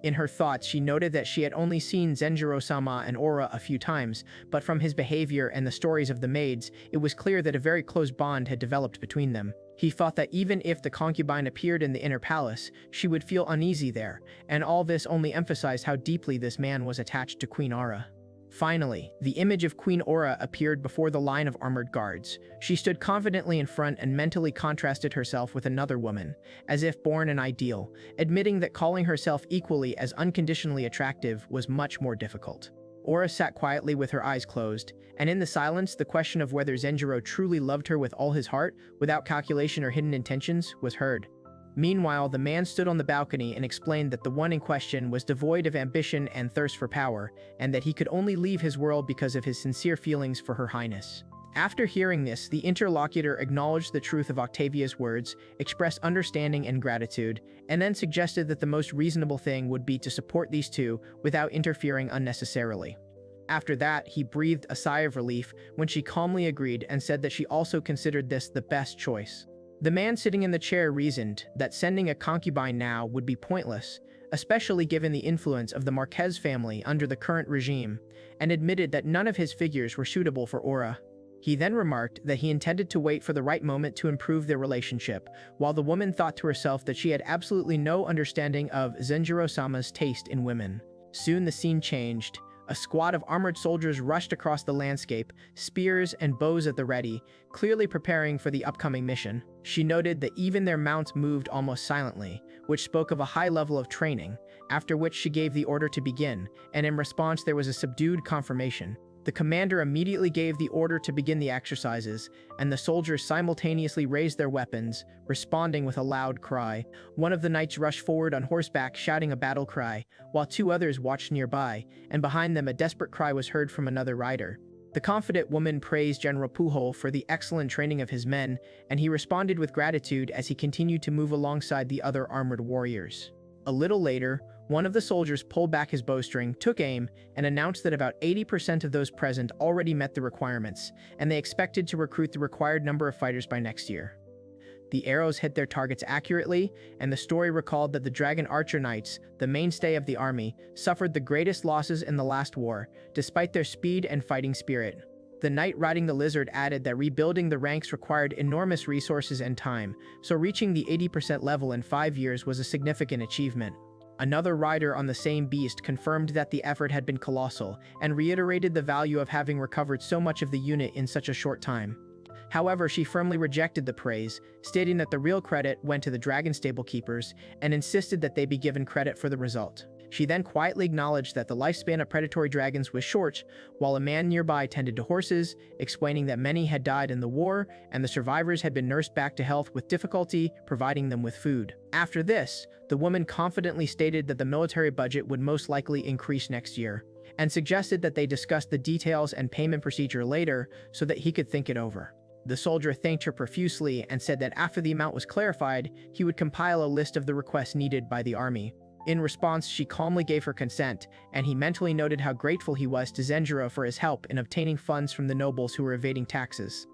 In her thoughts, she noted that she had only seen Zenjiro-sama and Aura a few times, but from his behavior and the stories of the maids, it was clear that a very close bond had developed between them. He thought that even if the concubine appeared in the inner palace, she would feel uneasy there, and all this only emphasized how deeply this man was attached to Queen Aura. Finally, the image of Queen Aura appeared before the line of armored guards. She stood confidently in front and mentally contrasted herself with another woman, as if born an ideal, admitting that calling herself equally as unconditionally attractive was much more difficult. Aura sat quietly with her eyes closed, and in the silence, the question of whether Zenjiro truly loved her with all his heart, without calculation or hidden intentions, was heard. Meanwhile, the man stood on the balcony and explained that the one in question was devoid of ambition and thirst for power, and that he could only leave his world because of his sincere feelings for Her Highness. After hearing this, the interlocutor acknowledged the truth of Octavia's words, expressed understanding and gratitude, and then suggested that the most reasonable thing would be to support these two without interfering unnecessarily. After that, he breathed a sigh of relief when she calmly agreed and said that she also considered this the best choice. The man sitting in the chair reasoned that sending a concubine now would be pointless, especially given the influence of the Marquez family under the current regime, and admitted that none of his figures were suitable for Aura. He then remarked that he intended to wait for the right moment to improve their relationship, while the woman thought to herself that she had absolutely no understanding of Zenjiro-sama's taste in women. Soon the scene changed. A squad of armored soldiers rushed across the landscape, spears and bows at the ready, clearly preparing for the upcoming mission. She noted that even their mounts moved almost silently, which spoke of a high level of training, after which she gave the order to begin, and in response there was a subdued confirmation. The commander immediately gave the order to begin the exercises, and the soldiers simultaneously raised their weapons, responding with a loud cry. One of the knights rushed forward on horseback shouting a battle cry, while two others watched nearby, and behind them a desperate cry was heard from another rider. The confident woman praised General Pujol for the excellent training of his men, and he responded with gratitude as he continued to move alongside the other armored warriors. A little later, one of the soldiers pulled back his bowstring, took aim, and announced that about 80% of those present already met the requirements, and they expected to recruit the required number of fighters by next year. The arrows hit their targets accurately, and the story recalled that the Dragon Archer Knights, the mainstay of the army, suffered the greatest losses in the last war, despite their speed and fighting spirit. The knight riding the lizard added that rebuilding the ranks required enormous resources and time, so reaching the 80% level in 5 years was a significant achievement. Another rider on the same beast confirmed that the effort had been colossal, and reiterated the value of having recovered so much of the unit in such a short time. However, she firmly rejected the praise, stating that the real credit went to the dragon stable keepers, and insisted that they be given credit for the result. She then quietly acknowledged that the lifespan of predatory dragons was short, while a man nearby tended to horses, explaining that many had died in the war, and the survivors had been nursed back to health with difficulty, providing them with food. After this, the woman confidently stated that the military budget would most likely increase next year, and suggested that they discuss the details and payment procedure later so that he could think it over. The soldier thanked her profusely and said that after the amount was clarified, he would compile a list of the requests needed by the army. In response, she calmly gave her consent, and he mentally noted how grateful he was to Zenjiro for his help in obtaining funds from the nobles who were evading taxes.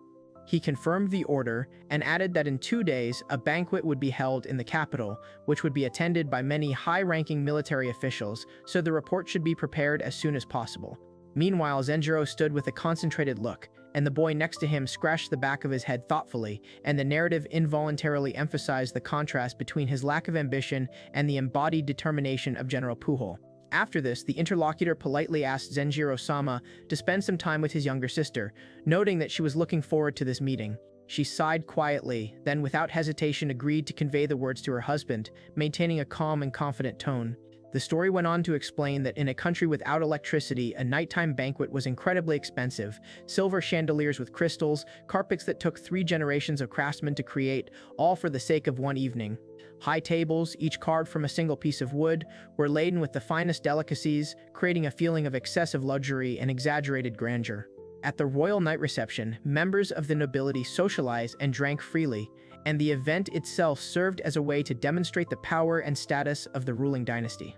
He confirmed the order and added that in 2 days, a banquet would be held in the capital, which would be attended by many high-ranking military officials, so the report should be prepared as soon as possible. Meanwhile, Zenjiro stood with a concentrated look, and the boy next to him scratched the back of his head thoughtfully, and the narrative involuntarily emphasized the contrast between his lack of ambition and the embodied determination of General Pujol. After this, the interlocutor politely asked Zenjiro-sama to spend some time with his younger sister, noting that she was looking forward to this meeting. She sighed quietly, then without hesitation agreed to convey the words to her husband, maintaining a calm and confident tone. The story went on to explain that in a country without electricity, a nighttime banquet was incredibly expensive. Silver chandeliers with crystals, carpets that took 3 generations of craftsmen to create, all for the sake of one evening. High tables, each carved from a single piece of wood, were laden with the finest delicacies, creating a feeling of excessive luxury and exaggerated grandeur. At the royal night reception, members of the nobility socialized and drank freely, and the event itself served as a way to demonstrate the power and status of the ruling dynasty.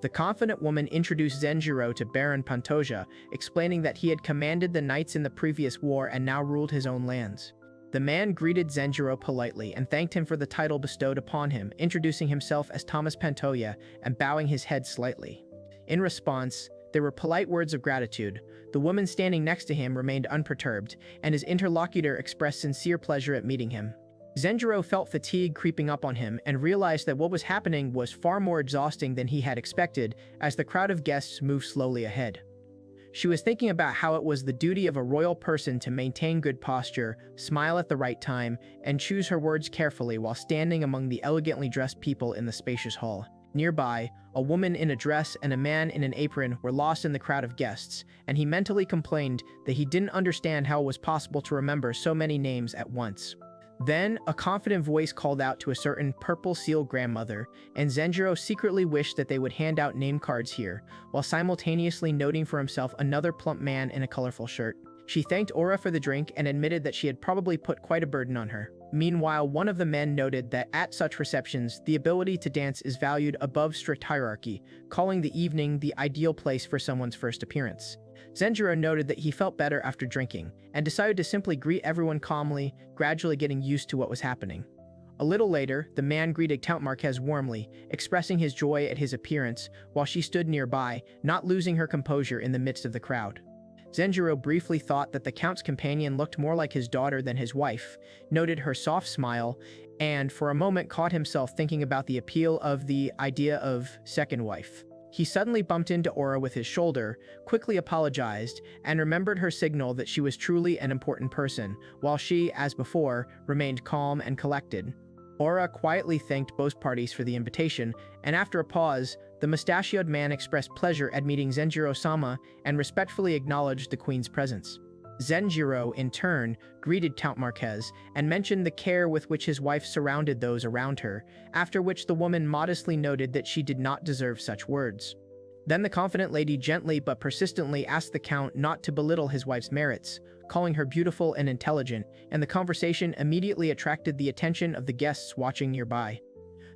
The confident woman introduced Zenjiro to Baron Pantoja, explaining that he had commanded the knights in the previous war and now ruled his own lands. The man greeted Zenjiro politely and thanked him for the title bestowed upon him, introducing himself as Thomas Pantoja and bowing his head slightly. In response, there were polite words of gratitude. The woman standing next to him remained unperturbed, and his interlocutor expressed sincere pleasure at meeting him. Zenjiro felt fatigue creeping up on him and realized that what was happening was far more exhausting than he had expected as the crowd of guests moved slowly ahead. She was thinking about how it was the duty of a royal person to maintain good posture, smile at the right time, and choose her words carefully while standing among the elegantly dressed people in the spacious hall. Nearby, a woman in a dress and a man in an apron were lost in the crowd of guests, and he mentally complained that he didn't understand how it was possible to remember so many names at once. Then, a confident voice called out to a certain purple seal grandmother, and Zenjiro secretly wished that they would hand out name cards here, while simultaneously noting for himself another plump man in a colorful shirt. She thanked Aura for the drink and admitted that she had probably put quite a burden on her. Meanwhile, one of the men noted that at such receptions, the ability to dance is valued above strict hierarchy, calling the evening the ideal place for someone's first appearance. Zenjiro noted that he felt better after drinking, and decided to simply greet everyone calmly, gradually getting used to what was happening. A little later, the man greeted Count Marquez warmly, expressing his joy at his appearance, while she stood nearby, not losing her composure in the midst of the crowd. Zenjiro briefly thought that the Count's companion looked more like his daughter than his wife, noted her soft smile, and for a moment caught himself thinking about the appeal of the idea of second wife. He suddenly bumped into Aura with his shoulder, quickly apologized, and remembered her signal that she was truly an important person, while she, as before, remained calm and collected. Aura quietly thanked both parties for the invitation, and after a pause, The mustachioed man expressed pleasure at meeting Zenjiro-sama and respectfully acknowledged the queen's presence. Zenjiro, in turn, greeted Count Marquez and mentioned the care with which his wife surrounded those around her, after which the woman modestly noted that she did not deserve such words. Then the confident lady gently but persistently asked the Count not to belittle his wife's merits, calling her beautiful and intelligent, and the conversation immediately attracted the attention of the guests watching nearby.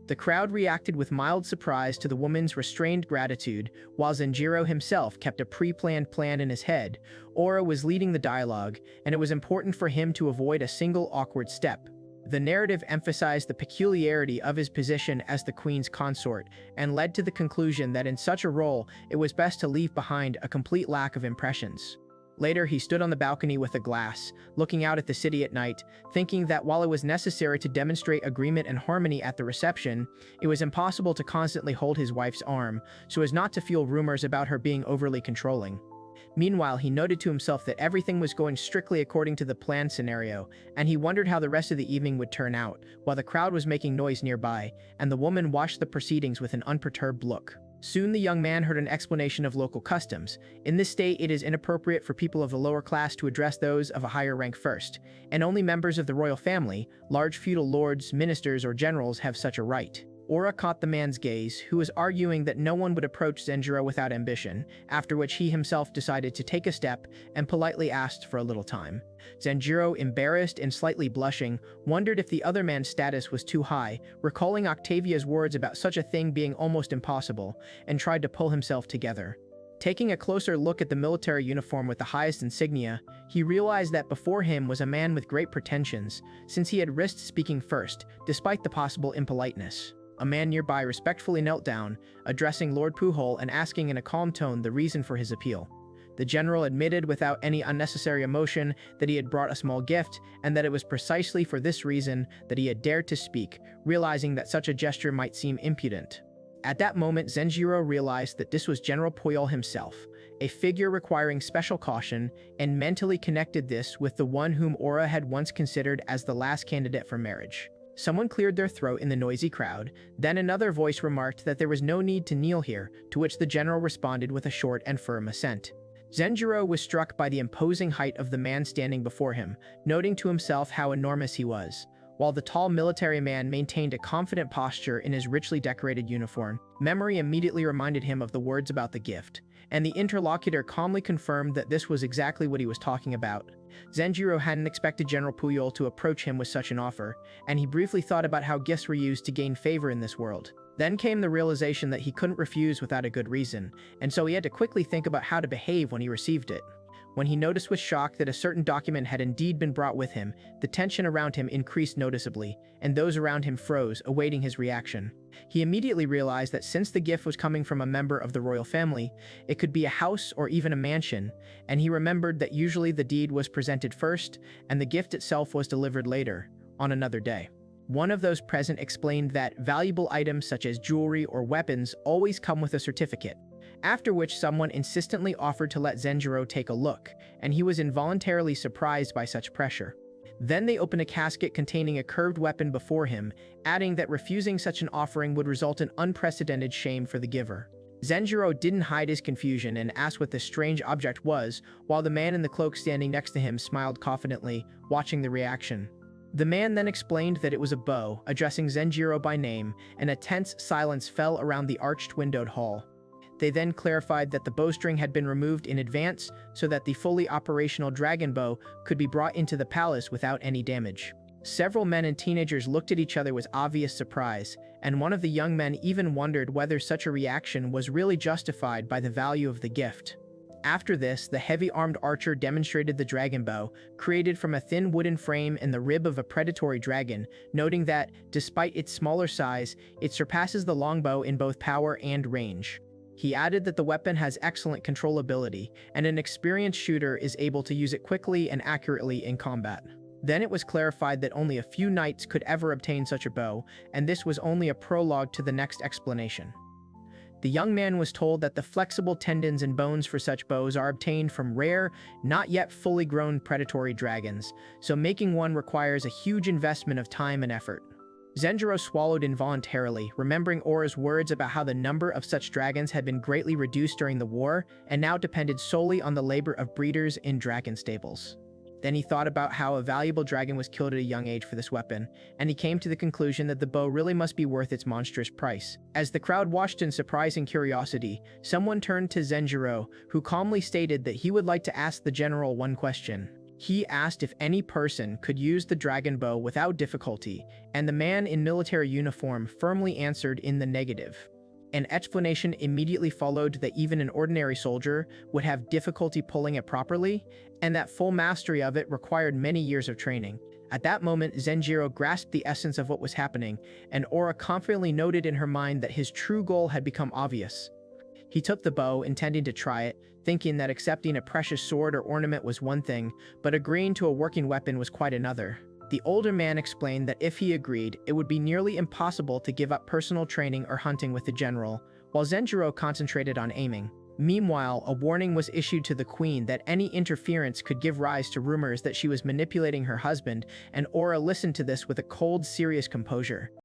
The crowd reacted with mild surprise to the woman's restrained gratitude, while Zenjiro himself kept a pre-planned plan in his head. Aura was leading the dialogue, and it was important for him to avoid a single awkward step. The narrative emphasized the peculiarity of his position as the queen's consort, and led to the conclusion that in such a role, it was best to leave behind a complete lack of impressions. Later, he stood on the balcony with a glass, looking out at the city at night, thinking that while it was necessary to demonstrate agreement and harmony at the reception, it was impossible to constantly hold his wife's arm, so as not to fuel rumors about her being overly controlling. Meanwhile, he noted to himself that everything was going strictly according to the planned scenario, and he wondered how the rest of the evening would turn out, while the crowd was making noise nearby, and the woman watched the proceedings with an unperturbed look. Soon the young man heard an explanation of local customs. In this state, it is inappropriate for people of the lower class to address those of a higher rank first, and only members of the royal family, large feudal lords, ministers, or generals have such a right. Aura caught the man's gaze, who was arguing that no one would approach Zenjiro without ambition, after which he himself decided to take a step and politely asked for a little time. Zenjiro, embarrassed and slightly blushing, wondered if the other man's status was too high, recalling Octavia's words about such a thing being almost impossible, and tried to pull himself together. Taking a closer look at the military uniform with the highest insignia, he realized that before him was a man with great pretensions, since he had risked speaking first, despite the possible impoliteness. A man nearby respectfully knelt down, addressing Lord Pujol and asking in a calm tone the reason for his appeal. The general admitted without any unnecessary emotion that he had brought a small gift, and that it was precisely for this reason that he had dared to speak, realizing that such a gesture might seem impudent. At that moment, Zenjiro realized that this was General Pujol himself, a figure requiring special caution, and mentally connected this with the one whom Aura had once considered as the last candidate for marriage. Someone cleared their throat in the noisy crowd, then another voice remarked that there was no need to kneel here, to which the general responded with a short and firm assent. Zenjiro was struck by the imposing height of the man standing before him, noting to himself how enormous he was. While the tall military man maintained a confident posture in his richly decorated uniform, memory immediately reminded him of the words about the gift, and the interlocutor calmly confirmed that this was exactly what he was talking about. Zenjiro hadn't expected General Pujol to approach him with such an offer, and he briefly thought about how gifts were used to gain favor in this world. Then came the realization that he couldn't refuse without a good reason, and so he had to quickly think about how to behave when he received it. When he noticed with shock that a certain document had indeed been brought with him, the tension around him increased noticeably, and those around him froze, awaiting his reaction. He immediately realized that since the gift was coming from a member of the royal family, it could be a house or even a mansion, and he remembered that usually the deed was presented first, and the gift itself was delivered later, on another day. One of those present explained that valuable items such as jewelry or weapons always come with a certificate, after which someone insistently offered to let Zenjiro take a look, and he was involuntarily surprised by such pressure. Then they opened a casket containing a curved weapon before him, adding that refusing such an offering would result in unprecedented shame for the giver. Zenjiro didn't hide his confusion and asked what the strange object was, while the man in the cloak standing next to him smiled confidently, watching the reaction. The man then explained that it was a bow, addressing Zenjiro by name, and a tense silence fell around the arched windowed hall. They then clarified that the bowstring had been removed in advance so that the fully operational dragon bow could be brought into the palace without any damage. Several men and teenagers looked at each other with obvious surprise, and one of the young men even wondered whether such a reaction was really justified by the value of the gift. After this, the heavy-armed archer demonstrated the dragon bow, created from a thin wooden frame and the rib of a predatory dragon, noting that, despite its smaller size, it surpasses the longbow in both power and range. He added that the weapon has excellent controllability, and an experienced shooter is able to use it quickly and accurately in combat. Then it was clarified that only a few knights could ever obtain such a bow, and this was only a prologue to the next explanation. The young man was told that the flexible tendons and bones for such bows are obtained from rare, not yet fully grown predatory dragons, so making one requires a huge investment of time and effort. Zenjiro swallowed involuntarily, remembering Aura's words about how the number of such dragons had been greatly reduced during the war and now depended solely on the labor of breeders in dragon stables. Then he thought about how a valuable dragon was killed at a young age for this weapon, and he came to the conclusion that the bow really must be worth its monstrous price. As the crowd watched in surprise and curiosity, someone turned to Zenjiro, who calmly stated that he would like to ask the general one question. He asked if any person could use the dragon bow without difficulty, and the man in military uniform firmly answered in the negative. An explanation immediately followed that even an ordinary soldier would have difficulty pulling it properly, and that full mastery of it required many years of training. At that moment, Zenjiro grasped the essence of what was happening, and Aura confidently noted in her mind that his true goal had become obvious. He took the bow, intending to try it, thinking that accepting a precious sword or ornament was one thing, but agreeing to a working weapon was quite another. The older man explained that if he agreed, it would be nearly impossible to give up personal training or hunting with the general, while Zenjiro concentrated on aiming. Meanwhile, a warning was issued to the queen that any interference could give rise to rumors that she was manipulating her husband, and Aura listened to this with a cold, serious composure.